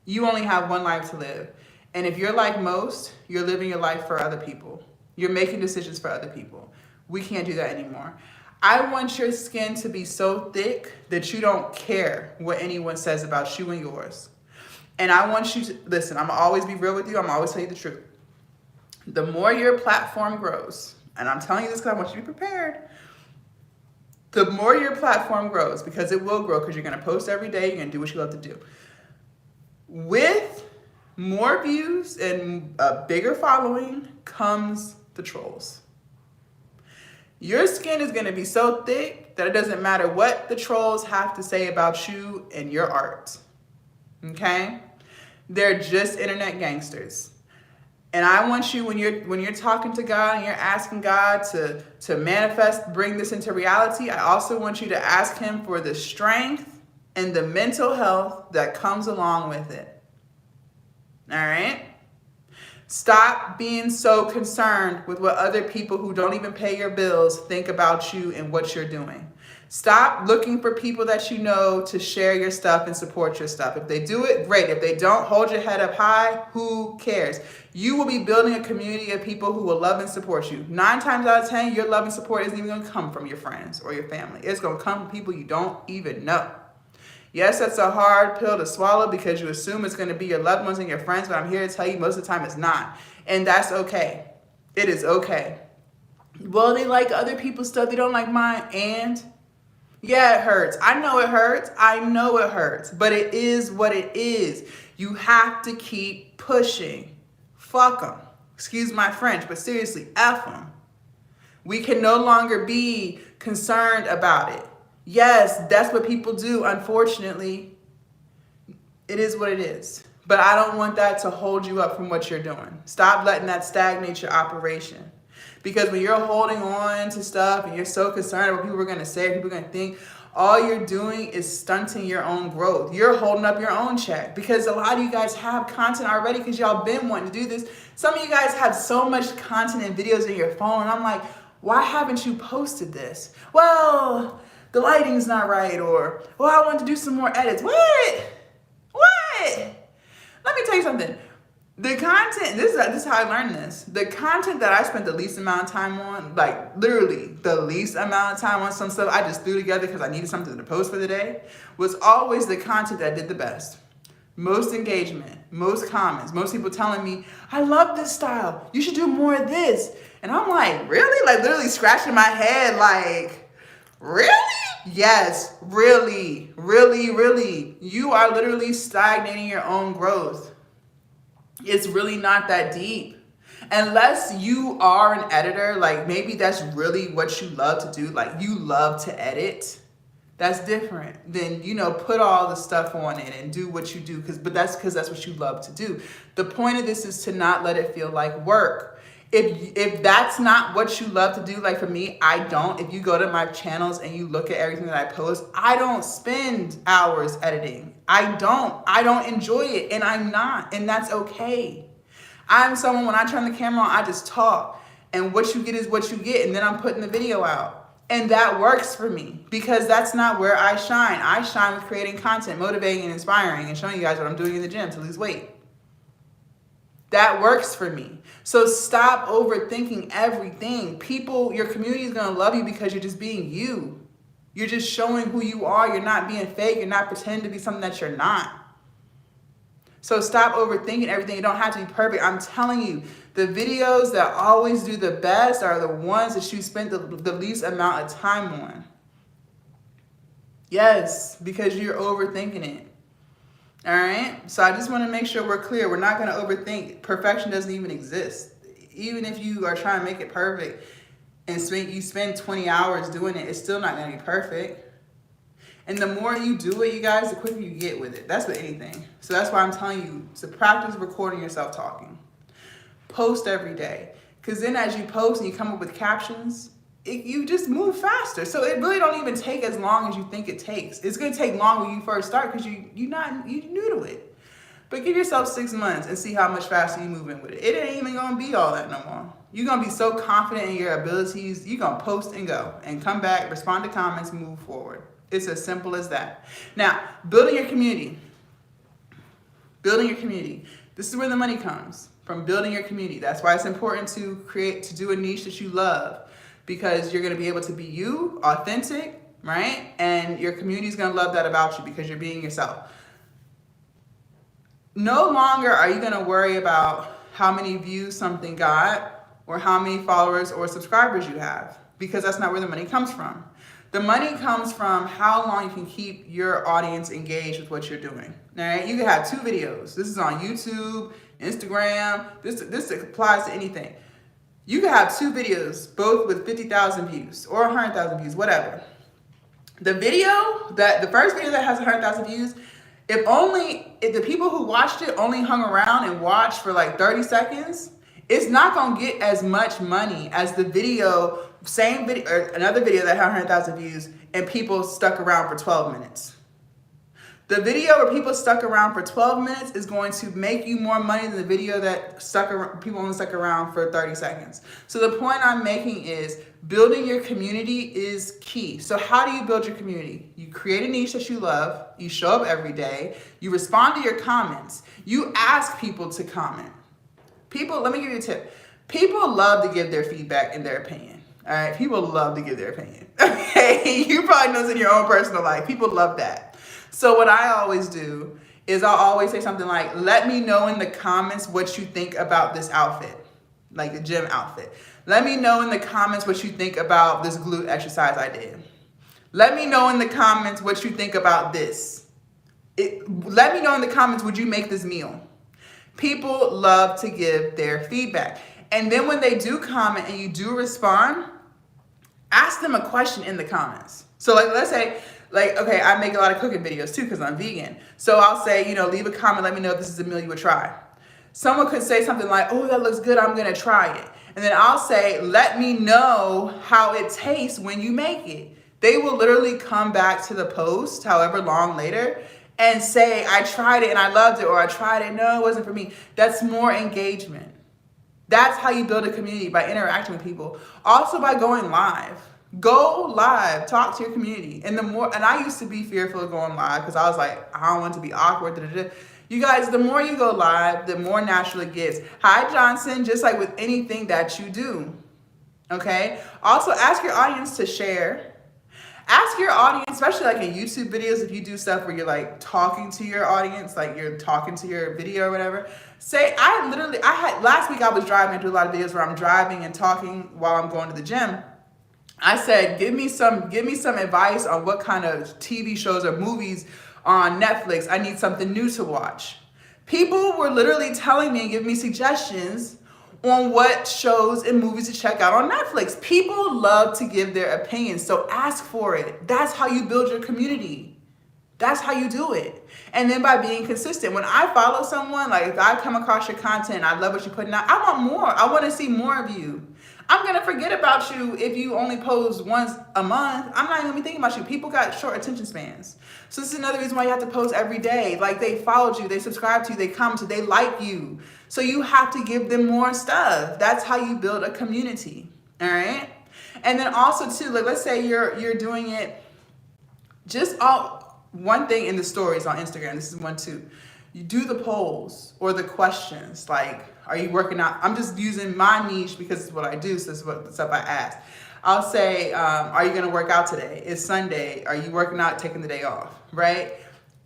[SPEAKER 1] You only have one life to live. And if you're like most, you're living your life for other people. You're making decisions for other people. We can't do that anymore. I want your skin to be so thick that you don't care what anyone says about you and yours. And I want you to, listen, I'm going to always be real with you. I'm going to always tell you the truth. The more your platform grows, and I'm telling you this because I want you to be prepared, the more your platform grows, because it will grow, because you're going to post every day, you're going to do what you love to do. With more views and a bigger following comes the trolls. Your skin is going to be so thick that it doesn't matter what the trolls have to say about you and your art. Okay? They're just internet gangsters. And I want you, when you're talking to God and you're asking God to manifest, bring this into reality, I also want you to ask him for the strength and the mental health that comes along with it. All right? Stop being so concerned with what other people who don't even pay your bills think about you and what you're doing. Stop looking for people that you know to share your stuff and support your stuff. If they do it, great. If they don't, hold your head up high. Who cares? You will be building a community of people who will love and support you. 9 times out of 10, your love and support isn't even going to come from your friends or your family. It's going to come from people you don't even know. Yes, that's a hard pill to swallow because you assume it's going to be your loved ones and your friends, but I'm here to tell you most of the time it's not. And that's okay. It is okay. Well, they like other people's stuff. They don't like mine. And yeah, it hurts. I know it hurts. I know it hurts. But it is what it is. You have to keep pushing. Fuck them. Excuse my French, but seriously, F them. We can no longer be concerned about it. Yes, that's what people do, unfortunately. It is what it is. But I don't want that to hold you up from what you're doing. Stop letting that stagnate your operation. Because when you're holding on to stuff and you're so concerned about what people are going to say, people are going to think, all you're doing is stunting your own growth. You're holding up your own check. Because a lot of you guys have content already because y'all been wanting to do this. Some of you guys have so much content and videos in your phone. And I'm like, why haven't you posted this? Well, the lighting's not right, or, well, I want to do some more edits. What? Let me tell you something. The content, this is how I learned this. The content that I spent the least amount of time on, like literally the least amount of time on some stuff I just threw together because I needed something to post for the day, was always the content that did the best. Most engagement, most comments, most people telling me, I love this style. You should do more of this. And I'm like, really? Like literally scratching my head like, really? Yes, really, really, really. You are literally stagnating your own growth. It's really not that deep. Unless you are an editor, like maybe that's really what you love to do. Like you love to edit. That's different. Then, put all the stuff on it and do what you do. But that's because that's what you love to do. The point of this is to not let it feel like work. If that's not what you love to do, like for me, I don't. If you go to my channels and you look at everything that I post, I don't spend hours editing. I don't enjoy it, and I'm not, and that's okay. I'm someone, when I turn the camera on, I just talk, and what you get is what you get, and then I'm putting the video out. And that works for me because that's not where I shine. I shine with creating content, motivating and inspiring, and showing you guys what I'm doing in the gym to lose weight. That works for me. So stop overthinking everything. Your community is going to love you because you're just being you. You're just showing who you are. You're not being fake. You're not pretending to be something that you're not. So stop overthinking everything. You don't have to be perfect. I'm telling you, the videos that always do the best are the ones that you spend the least amount of time on. Yes, because you're overthinking it. All right, so I just want to make sure we're clear. We're not going to overthink. Perfection doesn't even exist. Even if you are trying to make it perfect and you spend 20 hours doing it, it's still not going to be perfect. And the more you do it, you guys, the quicker you get with it. That's with anything. So that's why I'm telling you to practice recording yourself talking. Post every day. Because then as you post and you come up with captions, you just move faster. So it really don't even take as long as you think it takes. It's going to take long when you first start because you're new to it. But give yourself 6 months and see how much faster you move in with it. It ain't even going to be all that no more. You're going to be so confident in your abilities. You're going to post and go and come back, respond to comments, move forward. It's as simple as that. Now, building your community. Building your community. This is where the money comes, from building your community. That's why it's important to do a niche that you love. because you're going to be able to be you, authentic, right? And your community is going to love that about you because you're being yourself. No longer are you going to worry about how many views something got or how many followers or subscribers you have, because that's not where the money comes from. The money comes from how long you can keep your audience engaged with what you're doing. All right, you can have 2 videos. This is on YouTube, Instagram. This applies to anything. You can have 2 videos, both with 50,000 views or 100,000 views, whatever. The first video that has 100,000 views, if the people who watched it only hung around and watched for like 30 seconds, it's not gonna get as much money as the video, same video, or another video that had 100,000 views and people stuck around for 12 minutes. The video where people stuck around for 12 minutes is going to make you more money than the video that people only stuck around for 30 seconds. So the point I'm making is building your community is key. So how do you build your community? You create a niche that you love, you show up every day, you respond to your comments, you ask people to comment. Let me give you a tip. People love to give their feedback and their opinion. All right, people love to give their opinion. Okay, you probably know this in your own personal life. People love that. So what I always do is I'll always say something like, let me know in the comments what you think about this outfit, like the gym outfit. Let me know in the comments what you think about this glute exercise I did. Let me know in the comments what you think about this. Let me know in the comments, would you make this meal? People love to give their feedback. And then when they do comment and you do respond, ask them a question in the comments. So like, let's say, okay, I make a lot of cooking videos too because I'm vegan. So I'll say, leave a comment, let me know if this is a meal you would try. Someone could say something like, oh, that looks good, I'm gonna try it. And then I'll say, let me know how it tastes when you make it. They will literally come back to the post, however long later, and say, I tried it and I loved it, or I tried it, no, it wasn't for me. That's more engagement. That's how you build a community, by interacting with people. Also by going live. Go live, talk to your community. And I used to be fearful of going live because I was like, I don't want to be awkward. You guys, the more you go live, the more natural it gets. Hi, Johnson, just like with anything that you do. Okay? Also, ask your audience to share. Ask your audience, especially like in YouTube videos, if you do stuff where you're like talking to your audience, like you're talking to your video or whatever. Last week I was driving. I do a lot of videos where I'm driving and talking while I'm going to the gym. I said, give me some advice on what kind of TV shows or movies on Netflix I need something new to watch. People were literally telling me and giving me suggestions on what shows and movies to check out on Netflix. People love to give their opinions, so ask for it. That's how you build your community. That's how you do it. And then by being consistent. When I follow someone, like if I come across your content, I love what you're putting out, I want more. I want to see more of you. I'm going to forget about you if you only post once a month. I'm not even going to be thinking about you. People got short attention spans. So this is another reason why you have to post every day. Like they followed you, they subscribe to you, they commented, they like you. So you have to give them more stuff. That's how you build a community. All right. And then also too, like let's say you're doing it one thing in the stories on Instagram. This is one too. You do the polls or the questions like, are you working out? I'm just using my niche because it's what I do. So this is what the stuff I ask. I'll say, are you going to work out today? It's Sunday. Are you working out, taking the day off? Right?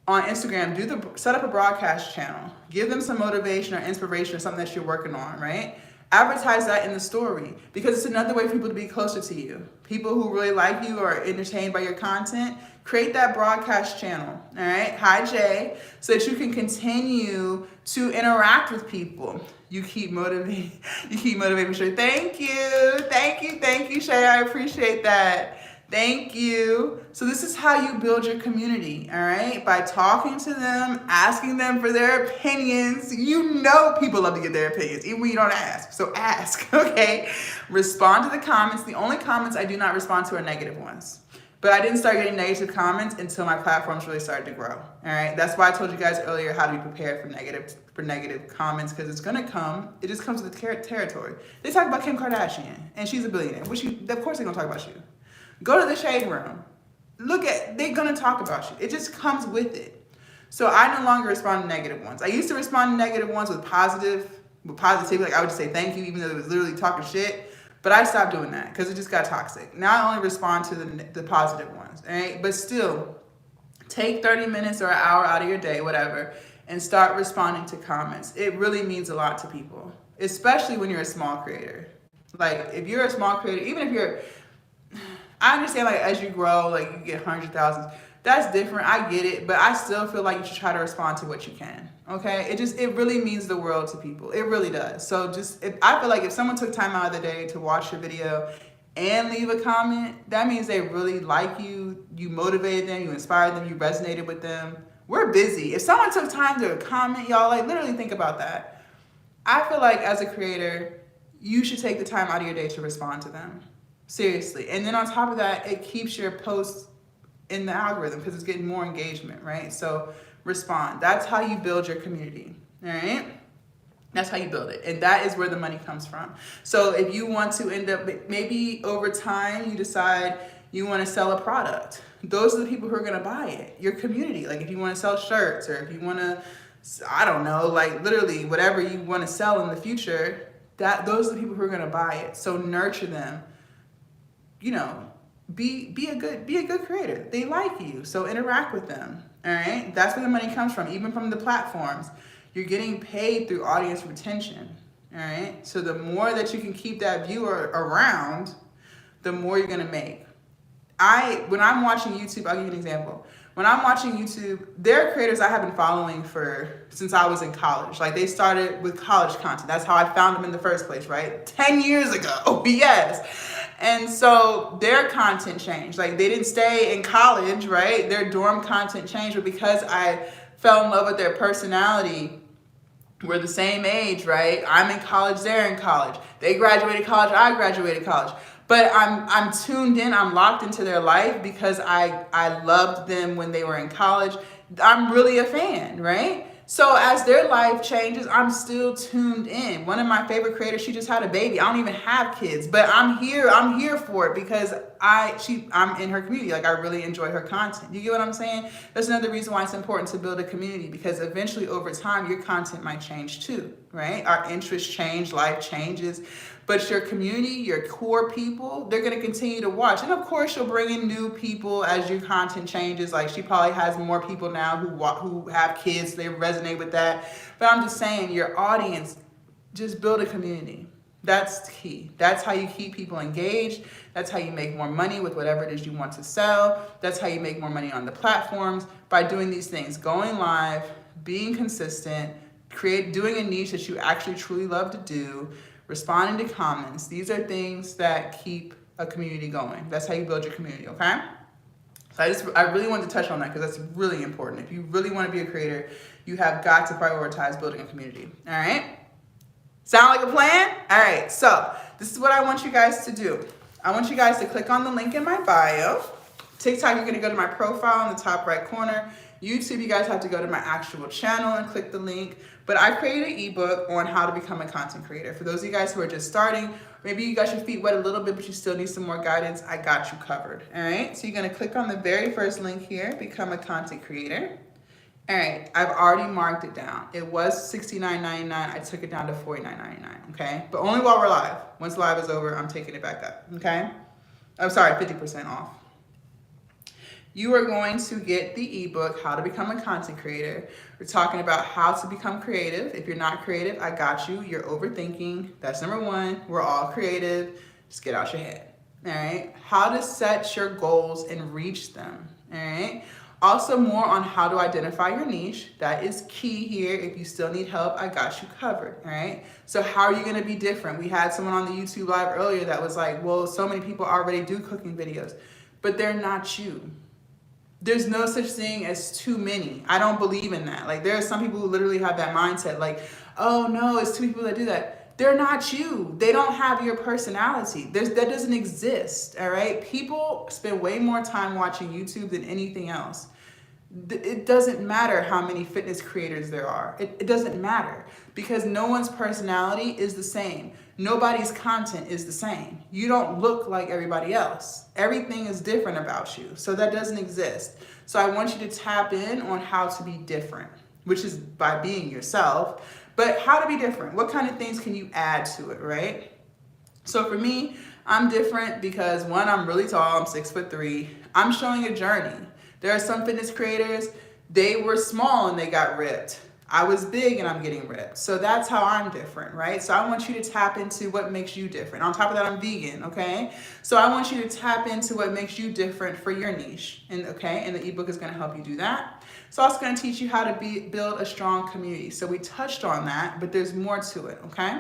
[SPEAKER 1] On Instagram, set up a broadcast channel. Give them some motivation or inspiration or something that you're working on, right? Advertise that in the story because it's another way for people to be closer to you. People who really like you or are entertained by your content, create that broadcast channel, all right? Hi, Jay, so that you can continue to interact with people. You keep motivating Shay. Thank you, Shay. I appreciate that. Thank you. So this is how you build your community, all right? By talking to them, asking them for their opinions. You know people love to get their opinions, even when you don't ask. So ask, okay? Respond to the comments. The only comments I do not respond to are negative ones. But I didn't start getting negative comments until my platforms really started to grow, all right? That's why I told you guys earlier how to be prepared for negative comments, because it's gonna come. It just comes with the territory. They talk about Kim Kardashian, and she's a billionaire, of course they're gonna talk about you. Go to the shade room. They're gonna talk about you. It just comes with it. So I no longer respond to negative ones. I used to respond to negative ones with positivity. Like I would just say thank you, even though it was literally talking shit. But I stopped doing that because it just got toxic. Now I only respond to the positive ones, all right? But still, take 30 minutes or an hour out of your day, whatever, and start responding to comments. It really means a lot to people, especially when you're a small creator. Like, if you're a small creator, even if you're, I understand, like, as you grow, like, you get hundreds of thousands. That's different. I get it. But I still feel like you should try to respond to what you can. Okay? It really means the world to people. It really does. So I feel like if someone took time out of the day to watch your video and leave a comment, that means they really like you, you motivated them, you inspired them, you resonated with them. We're busy. If someone took time to comment, y'all, like, literally think about that. I feel like as a creator, you should take the time out of your day to respond to them. Seriously. And then on top of that, it keeps your posts in the algorithm because it's getting more engagement, right? So respond. That's how you build your community, all right? That's how you build it. And that is where the money comes from. So if you want to end up, maybe over time, you decide you want to sell a product. Those are the people who are going to buy it, your community. Like if you want to sell shirts or if you want to, I don't know, like literally whatever you want to sell in the future, those are the people who are going to buy it. So nurture them, you know, be a good creator. They like you, so interact with them. All right, that's where the money comes from, even from the platforms. You're getting paid through audience retention. All right, so the more that you can keep that viewer around, the more you're gonna make. When I'm watching YouTube, I'll give you an example. When I'm watching YouTube, there are creators I have been following since I was in college. Like they started with college content. That's how I found them in the first place, right? 10 years ago, yes. And so their content changed. Like they didn't stay in college, right? Their dorm content changed, but because I fell in love with their personality, we're the same age, right? I'm in college, they're in college. They graduated college, I graduated college. But I'm tuned in, I'm locked into their life because I loved them when they were in college. I'm really a fan, right? So as their life changes, I'm still tuned in. One of my favorite creators, she just had a baby. I don't even have kids, but I'm here for it because I'm in her community. Like I really enjoy her content. You get what I'm saying? That's another reason why it's important to build a community, because eventually over time, your content might change too, right? Our interests change, life changes. But your community, your core people, they're going to continue to watch. And of course, you'll bring in new people as your content changes. Like she probably has more people now who have kids. They resonate with that. But I'm just saying, your audience, just build a community. That's key. That's how you keep people engaged. That's how you make more money with whatever it is you want to sell. That's how you make more money on the platforms, by doing these things, going live, being consistent, doing a niche that you actually truly love to do, responding to comments. These are things that keep a community going. That's how you build your community, okay? So I really wanted to touch on that because that's really important. If you really want to be a creator, you have got to prioritize building a community, all right? Sound like a plan? All right, so this is what I want you guys to do. I want you guys to click on the link in my bio. TikTok, you're gonna go to my profile in the top right corner. YouTube, you guys have to go to my actual channel and click the link. But I created an ebook on how to become a content creator. For those of you guys who are just starting, maybe you got your feet wet a little bit, but you still need some more guidance, I got you covered, all right? So you're gonna click on the very first link here, become a content creator. All right, I've already marked it down. It was $69.99, I took it down to $49.99, okay? But only while we're live. Once live is over, I'm taking it back up, okay? I'm sorry, 50% off. You are going to get the ebook, How to Become a Content Creator. We're talking about how to become creative. If you're not creative, I got you. You're overthinking. That's number one. We're all creative. Just get out your head. All right. How to set your goals and reach them. All right. Also more on how to identify your niche. That is key here. If you still need help, I got you covered. All right. So how are you going to be different? We had someone on the YouTube live earlier that was like, well, so many people already do cooking videos, but they're not you. There's no such thing as too many. I don't believe in that. Like there are some people who literally have that mindset like, oh no, it's two people that do that. They're not you. They don't have your personality. That doesn't exist, all right? People spend way more time watching YouTube than anything else. It doesn't matter how many fitness creators there are. It doesn't matter because no one's personality is the same. Nobody's content is the same. You don't look like everybody else. Everything is different about you. So that doesn't exist. So I want you to tap in on how to be different, which is by being yourself. But how to be different? What kind of things can you add to it, right? So for me, I'm different because one, I'm really tall, I'm 6'3". I'm showing a journey. There are some fitness creators, they were small and they got ripped. I was big and I'm getting ripped. So that's how I'm different, right? So I want you to tap into what makes you different. On top of that, I'm vegan, okay? So I want you to tap into what makes you different for your niche, and okay? And the ebook is gonna help you do that. It's also gonna teach you how to build a strong community. So we touched on that, but there's more to it, okay?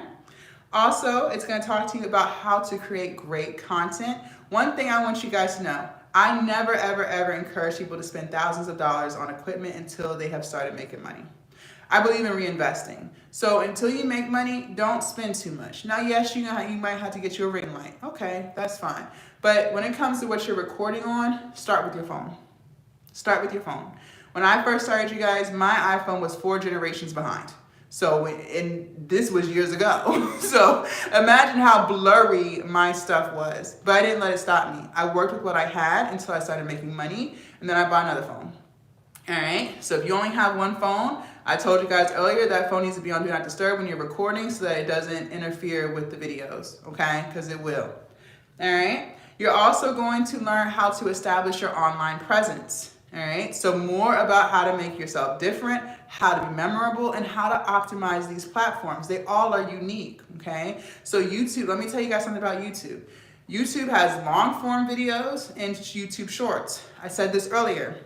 [SPEAKER 1] Also, it's going to talk to you about how to create great content. One thing I want you guys to know, I never, ever, ever encourage people to spend thousands of dollars on equipment until they have started making money. I believe in reinvesting. So until you make money, don't spend too much. Now, yes, you might have to get you a ring light. Okay, that's fine. But when it comes to what you're recording on, start with your phone. Start with your phone. When I first started, you guys, my iPhone was 4 generations behind. So, and this was years ago. So imagine how blurry my stuff was. But I didn't let it stop me. I worked with what I had until I started making money, and then I bought another phone. All right, so if you only have one phone, I told you guys earlier that phone needs to be on Do Not Disturb when you're recording so that it doesn't interfere with the videos, okay? Because it will. All right, you're also going to learn how to establish your online presence. All right, so more about how to make yourself different, how to be memorable, and how to optimize these platforms. They all are unique, okay? So YouTube, let me tell you guys something about YouTube. YouTube has long form videos and YouTube shorts. I said this earlier.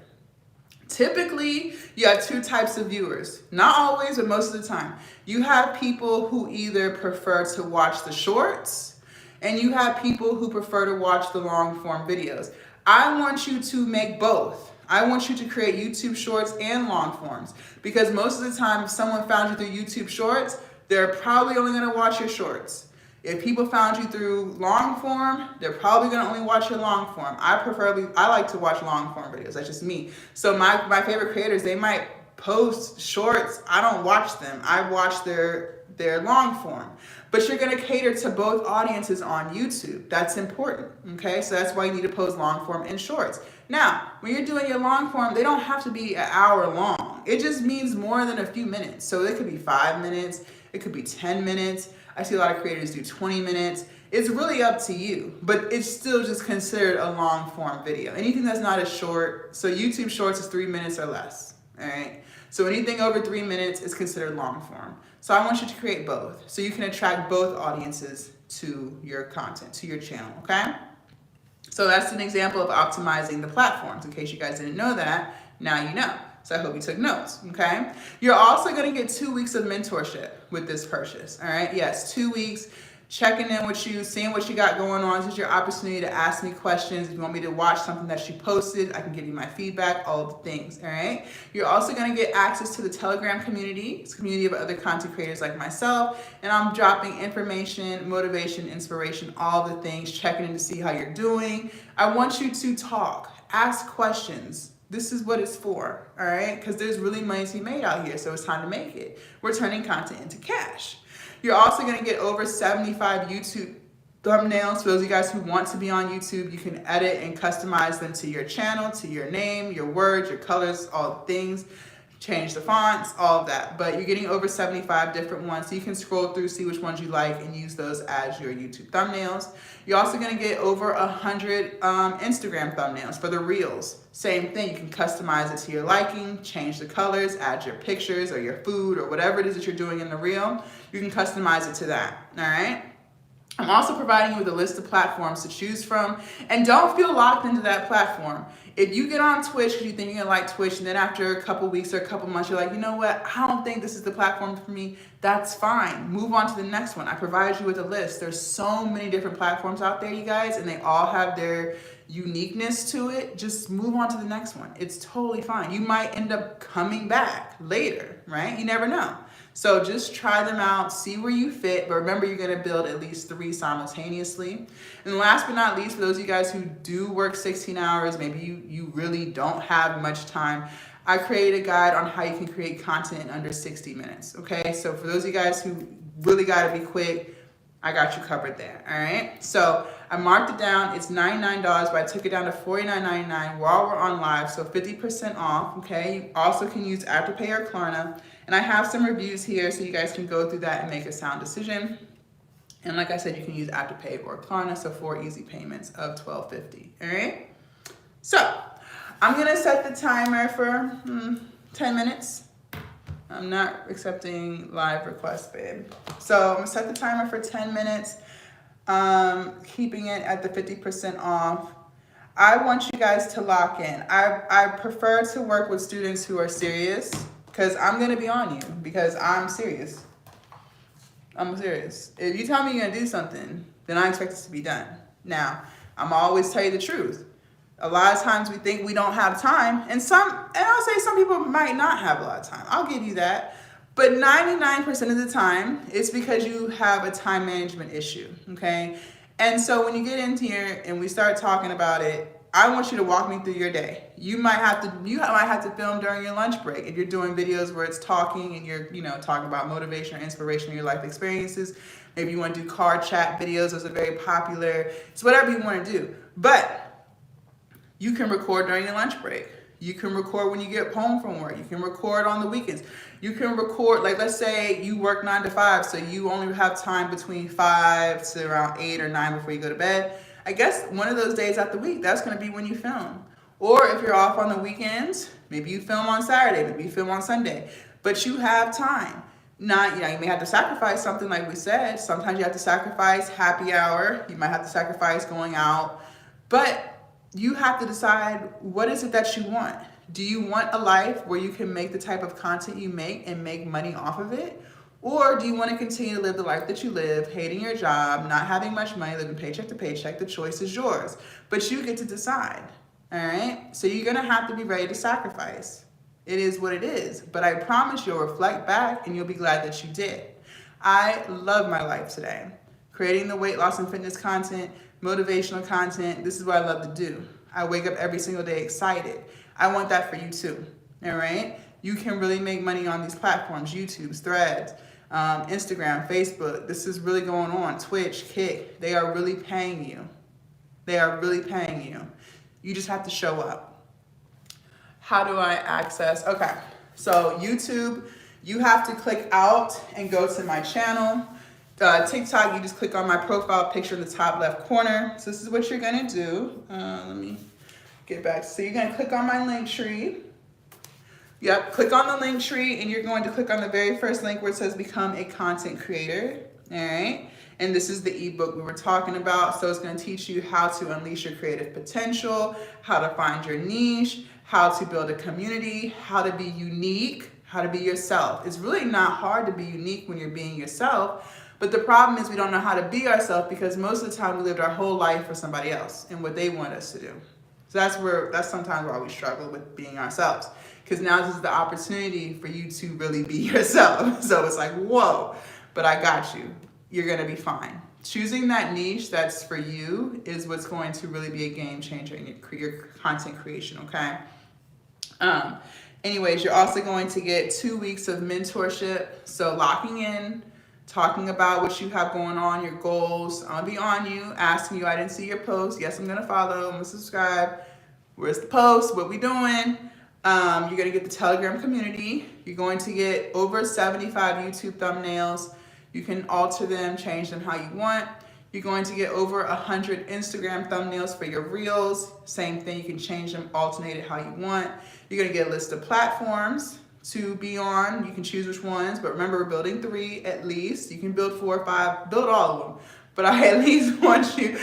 [SPEAKER 1] Typically, you have two types of viewers. Not always, but most of the time. You have people who either prefer to watch the shorts, and you have people who prefer to watch the long form videos. I want you to make both. I want you to create YouTube shorts and long forms, because most of the time if someone found you through YouTube shorts, they're probably only going to watch your shorts. If people found you through long form, they're probably going to only watch your long form. I like to watch long form videos. That's just me. So my favorite creators, they might post shorts. I don't watch them. I watch their long form. But you're going to cater to both audiences on YouTube. That's important, okay? So that's why you need to post long form and shorts. Now, when you're doing your long form, they don't have to be an hour long. It just means more than a few minutes. So it could be 5 minutes. It could be 10 minutes. I see a lot of creators do 20 minutes. It's really up to you, but it's still just considered a long form video. Anything that's not a short, so YouTube shorts is 3 minutes or less, all right? So anything over 3 minutes is considered long form. So I want you to create both so you can attract both audiences to your content, to your channel, okay? So that's an example of optimizing the platforms. In case you guys didn't know that, now you know. So I hope you took notes, okay? You're also gonna get 2 weeks of mentorship with this purchase, all right? Yes, 2 weeks, checking in with you, seeing what you got going on. This is your opportunity to ask me questions. If you want me to watch something that she posted, I can give you my feedback, all of the things, all right? You're also gonna get access to the Telegram community. It's a community of other content creators like myself, and I'm dropping information, motivation, inspiration, all the things, checking in to see how you're doing. I want you to talk, ask questions. This is what it's for, all right? Because there's really money to be made out here, so it's time to make it. We're turning content into cash. You're also going to get over 75 YouTube thumbnails. For those of you guys who want to be on YouTube, you can edit and customize them to your channel, to your name, your words, your colors, all the things. Change the fonts, all of that. But you're getting over 75 different ones. So you can scroll through, see which ones you like, and use those as your YouTube thumbnails. You're also going to get over 100 Instagram thumbnails for the Reels. Same thing. You can customize it to your liking, change the colors, add your pictures or your food or whatever it is that you're doing in the Reel. You can customize it to that. All right? I'm also providing you with a list of platforms to choose from, and don't feel locked into that platform. If you get on Twitch because you think you're gonna like Twitch, and then after a couple weeks or a couple months, you're like, you know what, I don't think this is the platform for me, that's fine. Move on to the next one. I provided you with a list. There's so many different platforms out there, you guys, and they all have their uniqueness to it. Just move on to the next one. It's totally fine. You might end up coming back later, right? You never know. So just try them out, see where you fit, but remember you're gonna build at least 3 simultaneously. And last but not least, for those of you guys who do work 16 hours, maybe you really don't have much time, I created a guide on how you can create content in under 60 minutes, okay? So for those of you guys who really gotta be quick, I got you covered there, all right? So I marked it down, it's $99, but I took it down to $49.99 while we're on live, so 50% off, okay? You also can use Afterpay or Klarna, and I have some reviews here so you guys can go through that and make a sound decision. And like I said, you can use Afterpay or Klarna, so 4 easy payments of $12.50. All right. So I'm gonna set the timer for 10 minutes. I'm not accepting live requests, babe. So I'm gonna set the timer for 10 minutes, keeping it at the 50% off. I want you guys to lock in. I prefer to work with students who are serious, because I'm gonna be on you, because I'm serious. I'm serious. If you tell me you're gonna do something, then I expect it to be done. Now, I'm always tell you the truth. A lot of times we think we don't have time, and I'll say some people might not have a lot of time. I'll give you that. But 99% of the time, it's because you have a time management issue, okay? And so when you get into here and we start talking about it, I want you to walk me through your day. You might have to film during your lunch break if you're doing videos where it's talking and you're, talking about motivation or inspiration in your life experiences. Maybe you want to do car chat videos. Those are very popular. It's whatever you want to do. But you can record during your lunch break. You can record when you get home from work. You can record on the weekends. You can record, like let's say you work 9 to 5, so you only have time between 5 to around 8 or 9 before you go to bed. I guess one of those days out the week, that's gonna be when you film. Or if you're off on the weekends, maybe you film on Saturday, maybe you film on Sunday, but you have time. Not, you may have to sacrifice something like we said. Sometimes you have to sacrifice happy hour. You might have to sacrifice going out, but you have to decide, what is it that you want? Do you want a life where you can make the type of content you make and make money off of it? Or do you want to continue to live the life that you live, hating your job, not having much money, living paycheck to paycheck? The choice is yours, but you get to decide, all right? So you're gonna have to be ready to sacrifice. It is what it is, but I promise you'll reflect back and you'll be glad that you did. I love my life today. Creating the weight loss and fitness content, motivational content, this is what I love to do. I wake up every single day excited. I want that for you too, all right? You can really make money on these platforms, YouTube, Threads, Instagram, Facebook. This is really going on. Twitch, Kick, they are really paying you. They are really paying you. You just have to show up. How do I access? Okay, so YouTube, you have to click out and go to my channel. TikTok, you just click on my profile picture in the top left corner. So this is what you're gonna do. Let me get back. So you're gonna click on my link tree. Yep, click on the link tree and you're going to click on the very first link where it says become a content creator, all right? And this is the ebook we were talking about. So it's gonna teach you how to unleash your creative potential, how to find your niche, how to build a community, how to be unique, how to be yourself. It's really not hard to be unique when you're being yourself. But the problem is we don't know how to be ourselves because most of the time we lived our whole life for somebody else and what they want us to do. So that's sometimes why we struggle with being ourselves, because now this is the opportunity for you to really be yourself. So it's like, whoa, but I got you. You're gonna be fine. Choosing that niche that's for you is what's going to really be a game changer in your content creation, okay? Anyways, you're also going to get 2 weeks of mentorship. So locking in, talking about what you have going on, your goals. I'll be on you, asking you, I didn't see your post. Yes, I'm gonna follow, I'm gonna subscribe. Where's the post? What we doing? You're gonna get the Telegram community. You're going to get over 75 YouTube thumbnails. You can alter them, change them how you want. You're going to get over 100 Instagram thumbnails for your reels. Same thing, you can change them, alternate it how you want. You're gonna get a list of platforms to be on. You can choose which ones, but remember we're building 3 at least. You can build 4 or 5, build all of them. But I at least want you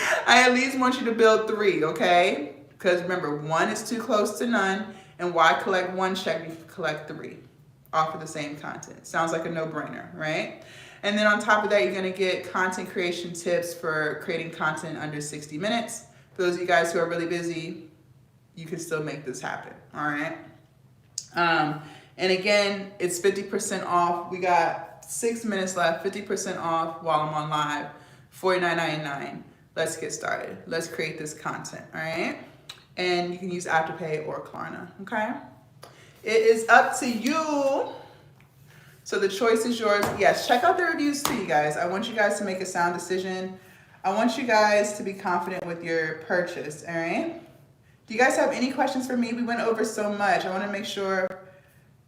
[SPEAKER 1] to build 3, okay? Because remember, 1 is too close to none, and why collect 1 check if you collect 3 off of the same content? Sounds like a no-brainer, right? And then on top of that, you're gonna get content creation tips for creating content under 60 minutes. For those of you guys who are really busy, you can still make this happen, all right? And again, it's 50% off. We got 6 minutes left, 50% off while I'm on live, $49.99. Let's get started. Let's create this content, all right? And you can use Afterpay or Klarna, okay? It is up to you. So the choice is yours. Yes, check out the reviews too, you guys. I want you guys to make a sound decision. I want you guys to be confident with your purchase, all right? Do you guys have any questions for me? We went over so much. I want to make sure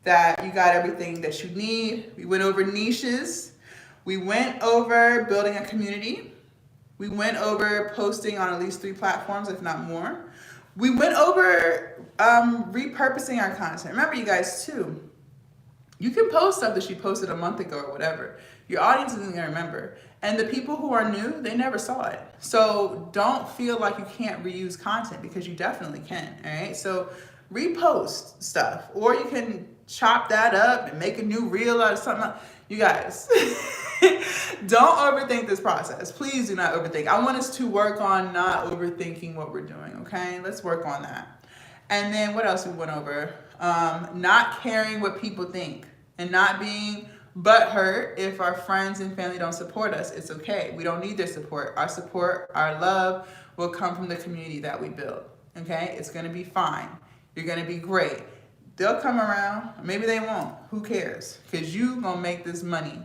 [SPEAKER 1] that you got everything that you need. We went over niches. We went over building a community. We went over posting on at least 3 platforms, if not more. We went over repurposing our content. Remember, you guys, too, you can post stuff that you posted a month ago or whatever. Your audience isn't going to remember. And the people who are new, they never saw it. So don't feel like you can't reuse content, because you definitely can, all right? So repost stuff, or you can chop that up and make a new reel out of something else. You guys, don't overthink this process. Please do not overthink. I want us to work on not overthinking what we're doing, okay? Let's work on that. And then what else we went over? Not caring what people think and not being butthurt if our friends and family don't support us. It's okay. We don't need their support. Our support, our love will come from the community that we build, okay? It's going to be fine. You're going to be great. They'll come around. Maybe they won't. Who cares? Because you going to make this money,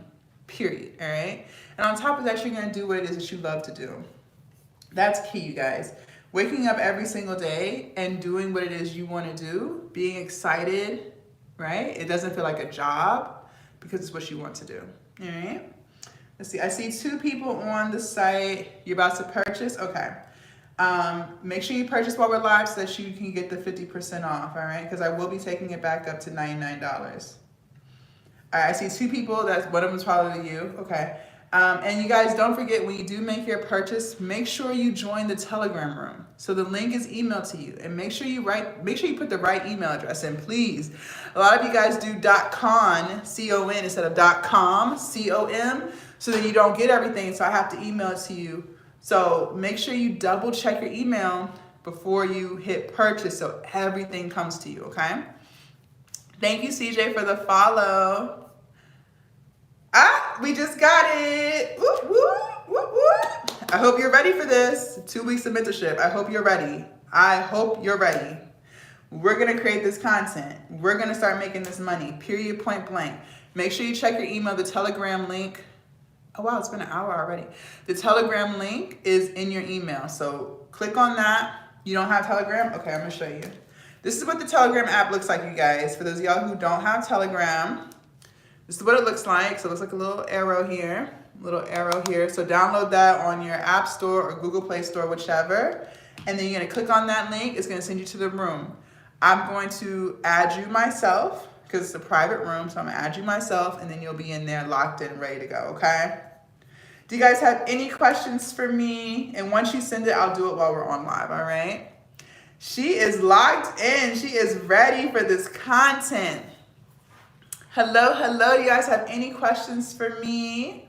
[SPEAKER 1] period, all right? And on top of that, you're going to do what it is that you love to do. That's key, you guys. Waking up every single day and doing what it is you want to do, being excited, right? It doesn't feel like a job because it's what you want to do, all right? Let's see. I see 2 people on the site. You're about to purchase? Okay. Make sure you purchase while we're live so that you can get the 50% off, all right? Because I will be taking it back up to $99. All right, I see 2 people. That's one of them's probably you. Okay. And you guys, don't forget, when you do make your purchase, make sure you join the Telegram room. So the link is emailed to you, and make sure you put the right email address in, please. A lot of you guys do .con, C-O-N, instead of .com, C-O-M, so that you don't get everything. So I have to email it to you. So make sure you double check your email before you hit purchase so everything comes to you, okay? Thank you, CJ, for the follow. We just got it. Whoop, whoop, whoop, whoop. I hope you're ready for this. 2 weeks of mentorship. I hope you're ready. I hope you're ready. We're going to create this content. We're going to start making this money, period, point blank. Make sure you check your email, the Telegram link. Oh, wow, it's been an hour already. The Telegram link is in your email. So click on that. You don't have Telegram? Okay, I'm going to show you. This is what the Telegram app looks like, you guys. For those of y'all who don't have Telegram, this is what it looks like. So it looks like a little arrow here. So download that on your App Store or Google Play Store, whichever. And then you're going to click on that link. It's going to send you to the room. I'm going to add you myself, because it's a private room, so I'm gonna add you myself, and then you'll be in there locked in, ready to go, okay? Do you guys have any questions for me? And once you send it, I'll do it while we're on live, all right? She is locked in. She is ready for this content. Hello, hello. Do you guys have any questions for me?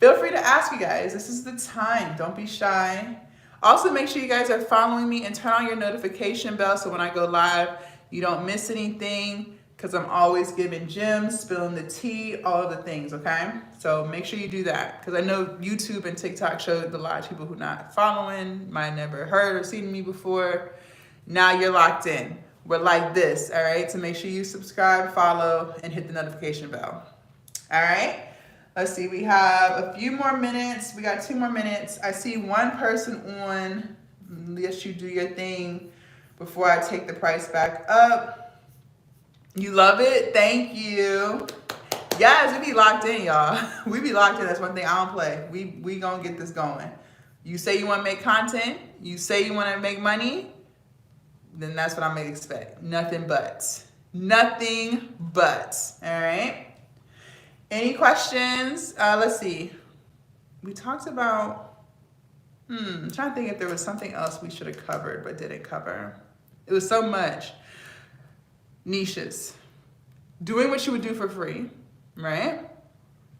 [SPEAKER 1] Feel free to ask, you guys. This is the time. Don't be shy. Also, make sure you guys are following me and turn on your notification bell so when I go live, you don't miss anything, because I'm always giving gems, spilling the tea, all of the things, okay? So make sure you do that, because I know YouTube and TikTok showed a lot of people who not following, might have never heard or seen me before. Now you're locked in. We're like this, all right? So make sure you subscribe, follow, and hit the notification bell. All right? Let's see, we have a few more minutes. We got 2 more minutes. I see 1 person on. Let you do your thing before I take the price back up. You love it? Thank you. Yes, we be locked in, y'all. We be locked in. That's one thing I don't play. We gonna get this going. You say you want to make content, you say you want to make money, then that's what I'm gonna expect. Nothing but. Nothing but. All right? Any questions? Let's see. We talked about, I'm trying to think if there was something else we should have covered but didn't cover. It was so much. Niches. Doing what you would do for free, right?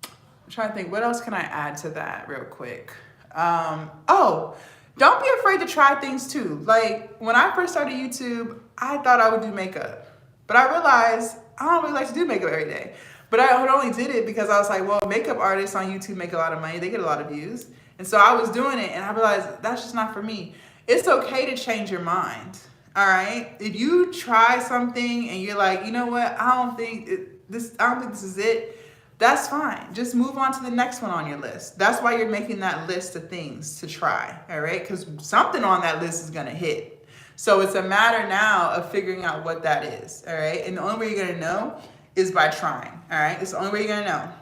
[SPEAKER 1] I'm trying to think, what else can I add to that real quick? Oh, don't be afraid to try things too. Like when I first started YouTube, I thought I would do makeup, but I realized I don't really like to do makeup every day. But I only did it because I was like, well, makeup artists on YouTube make a lot of money. They get a lot of views. And so I was doing it and I realized that's just not for me. It's okay to change your mind. All right. If you try something and you're like, you know what? I don't think this is it. That's fine. Just move on to the next one on your list. That's why you're making that list of things to try. All right. Because something on that list is going to hit. So it's a matter now of figuring out what that is. All right. And the only way you're going to know is by trying. All right. It's the only way you're going to know.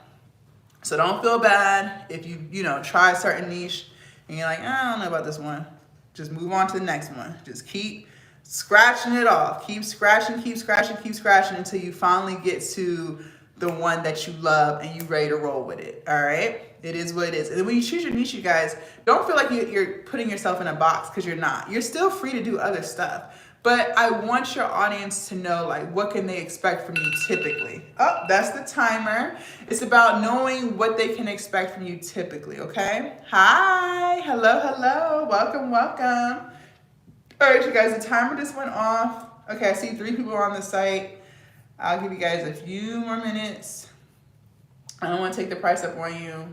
[SPEAKER 1] So don't feel bad if you know, try a certain niche and you're like, I don't know about this one. Just move on to the next one. Just keep scratching it off. Keep scratching, keep scratching, keep scratching until you finally get to the one that you love and you ready to roll with it. All right? It is what it is. And when you choose your niche, you guys, don't feel like you're putting yourself in a box, because you're not. You're still free to do other stuff. But I want your audience to know, like, what can they expect from you typically? Oh, that's the timer. It's about knowing what they can expect from you typically, okay? Hi, hello, hello, welcome, welcome. All right, you guys, the timer just went off. Okay, I see 3 people on the site. I'll give you guys a few more minutes. I don't want to take the price up on you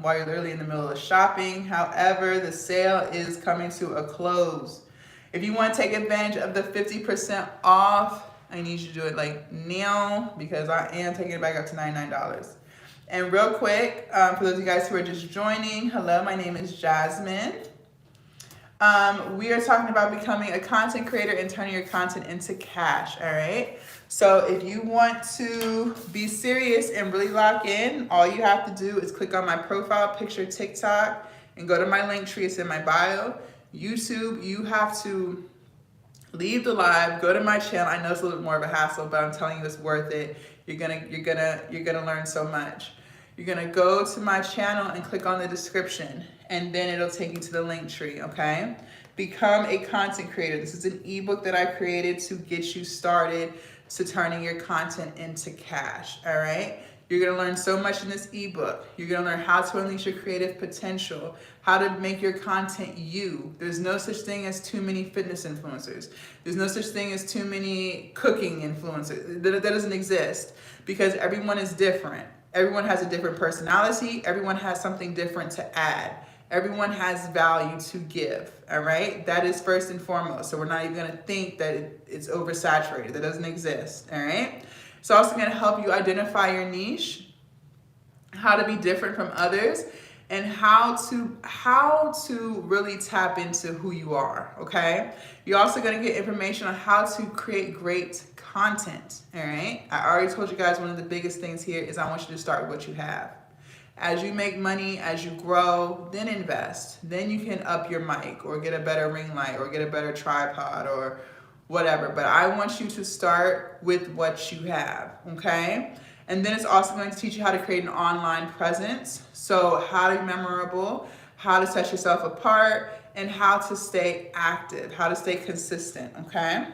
[SPEAKER 1] while you're literally in the middle of shopping. However, the sale is coming to a close. If you want to take advantage of the 50% off, I need you to do it like now, because I am taking it back up to $99. And real quick, for those of you guys who are just joining, hello, my name is Jasmine. We are talking about becoming a content creator and turning your content into cash, all right? So if you want to be serious and really lock in, all you have to do is click on my profile picture TikTok and go to my link tree. It's in my bio. YouTube, you have to leave the live, go to my channel. I know it's a little bit more of a hassle, but I'm telling you it's worth it. You're gonna learn so much. You're gonna go to my channel and click on the description, and then it'll take you to the link tree, okay? Become a content creator. This is an ebook that I created to get you started to turning your content into cash, all right? You're gonna learn so much in this ebook. You're gonna learn how to unleash your creative potential, how to make your content you. There's no such thing as too many fitness influencers. There's no such thing as too many cooking influencers. That doesn't exist, because everyone is different. Everyone has a different personality. Everyone has something different to add. Everyone has value to give, all right? That is first and foremost. So we're not even gonna think that it's oversaturated. That doesn't exist, all right? It's also gonna help you identify your niche, how to be different from others, and how to really tap into who you are, okay? You're also gonna get information on how to create great content, all right? I already told you guys one of the biggest things here is I want you to start with what you have. As you make money, as you grow, then invest. Then you can up your mic or get a better ring light or get a better tripod or whatever. But I want you to start with what you have, okay? And then it's also going to teach you how to create an online presence. So how to be memorable, how to set yourself apart, and how to stay active, how to stay consistent, okay?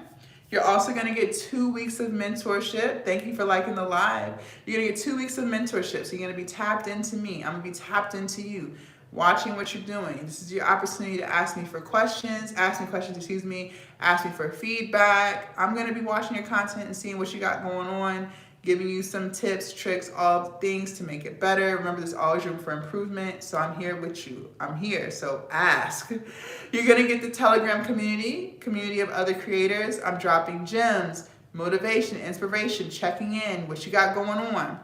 [SPEAKER 1] You're also gonna get 2 weeks of mentorship. Thank you for liking the live. You're gonna get 2 weeks of mentorship. So you're gonna be tapped into me. I'm gonna be tapped into you, watching what you're doing. This is your opportunity to ask me for questions, ask me for feedback. I'm gonna be watching your content and seeing what you got going on, giving you some tips, tricks, all things to make it better. Remember, there's always room for improvement, so I'm here with you. I'm here, so ask. You're gonna get the Telegram community of other creators. I'm dropping gems, motivation, inspiration, checking in, what you got going on.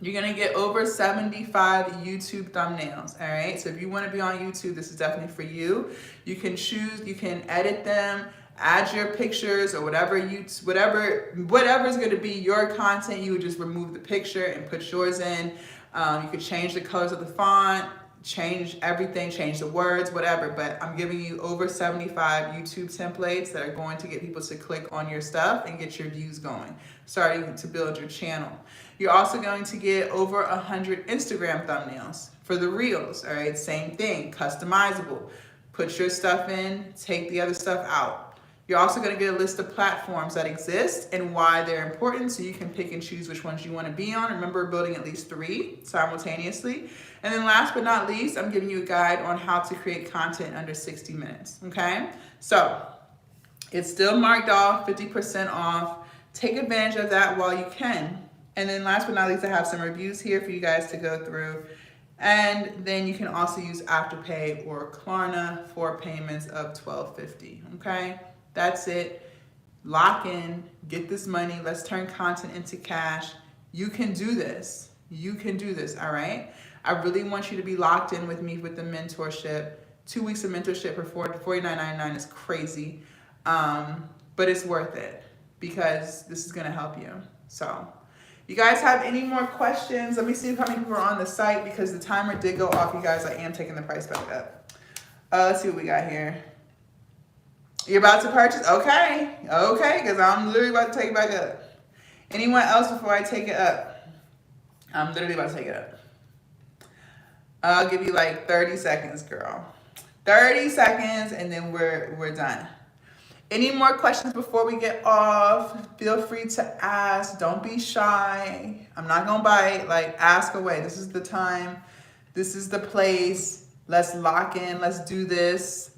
[SPEAKER 1] You're gonna get over 75 YouTube thumbnails, all right? So if you wanna be on YouTube, this is definitely for you. You can choose, you can edit them, add your pictures or whatever is going to be your content. You would just remove the picture and put yours in. You could change the colors of the font, change everything, change the words, whatever. But I'm giving you over 75 YouTube templates that are going to get people to click on your stuff and get your views going, starting to build your channel. You're also going to get over 100 Instagram thumbnails for the reels, all right? Same thing, customizable. Put your stuff in, take the other stuff out. You're also going to get a list of platforms that exist and why they're important, so you can pick and choose which ones you want to be on. Remember, building at least 3 simultaneously. And then last but not least, I'm giving you a guide on how to create content under 60 minutes, okay? So it's still marked off, 50% off. Take advantage of that while you can. And then last but not least, I have some reviews here for you guys to go through. And then you can also use Afterpay or Klarna for payments of $12.50, okay? That's it. Lock in, get this money. Let's turn content into cash. You can do this. You can do this, all right? I really want you to be locked in with me with the mentorship. 2 weeks of mentorship for $49.99 is crazy, but it's worth it because this is gonna help you. So You guys have any more questions? Let me see how many people are on the site because the timer did go off, you guys. I am taking the price back up. Let's see what we got here. You're about to purchase? Okay. Okay, because I'm literally about to take it back up. Anyone else before I take it up? I'm literally about to take it up. I'll give you like 30 seconds, girl. 30 seconds, and then we're done. Any more questions before we get off? Feel free to ask. Don't be shy. I'm not gonna bite. Like, ask away. This is the time. This is the place. Let's lock in. Let's do this.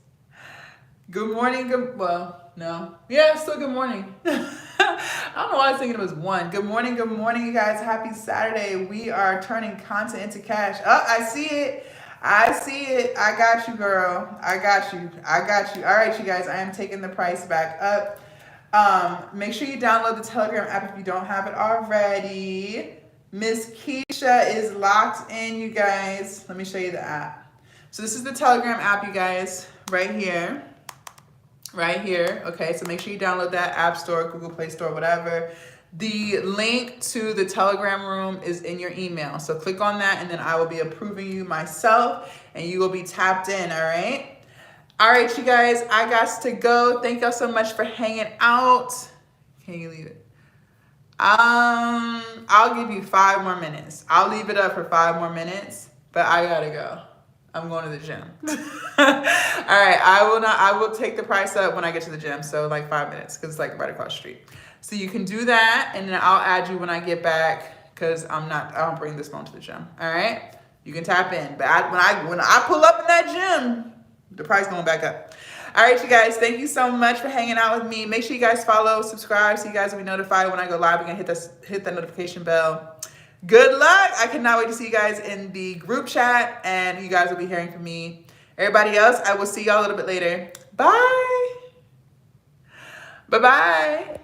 [SPEAKER 1] Good morning. Well, no. Yeah, still good morning. I don't know why I was thinking it was 1. Good morning, you guys. Happy Saturday. We are turning content into cash. Oh, I see it. I see it. I got you, girl. I got you. All right, you guys. I am taking the price back up. Make sure you download the Telegram app if you don't have it already. Miss Keisha is locked in, you guys. Let me show you the app. So this is the Telegram app, you guys, right here. Right here. Okay, so make sure you download that App Store, Google Play Store, whatever. The link to the Telegram room is in your email. So click on that and then I will be approving you myself and you will be tapped in, all right? All right, you guys, I got to go. Thank y'all so much for hanging out. Can you leave it? I'll give you 5 more minutes. I'll leave it up for 5 more minutes, but I gotta go. I'm going to the gym. All right, I will take the price up when I get to the gym. So like 5 minutes, because it's like right across the street. So you can do that, and then I'll add you when I get back, because I don't bring this phone to the gym. All right, you can tap in, but when I pull up in that gym, the price going back up. All right, you guys, thank you so much for hanging out with me. Make sure you guys follow, subscribe, so you guys will be notified when I go live. Again, hit that notification bell. Good luck. I cannot wait to see you guys in the group chat, and you guys will be hearing from me. Everybody else, I will see y'all a little bit later. Bye. Bye-bye.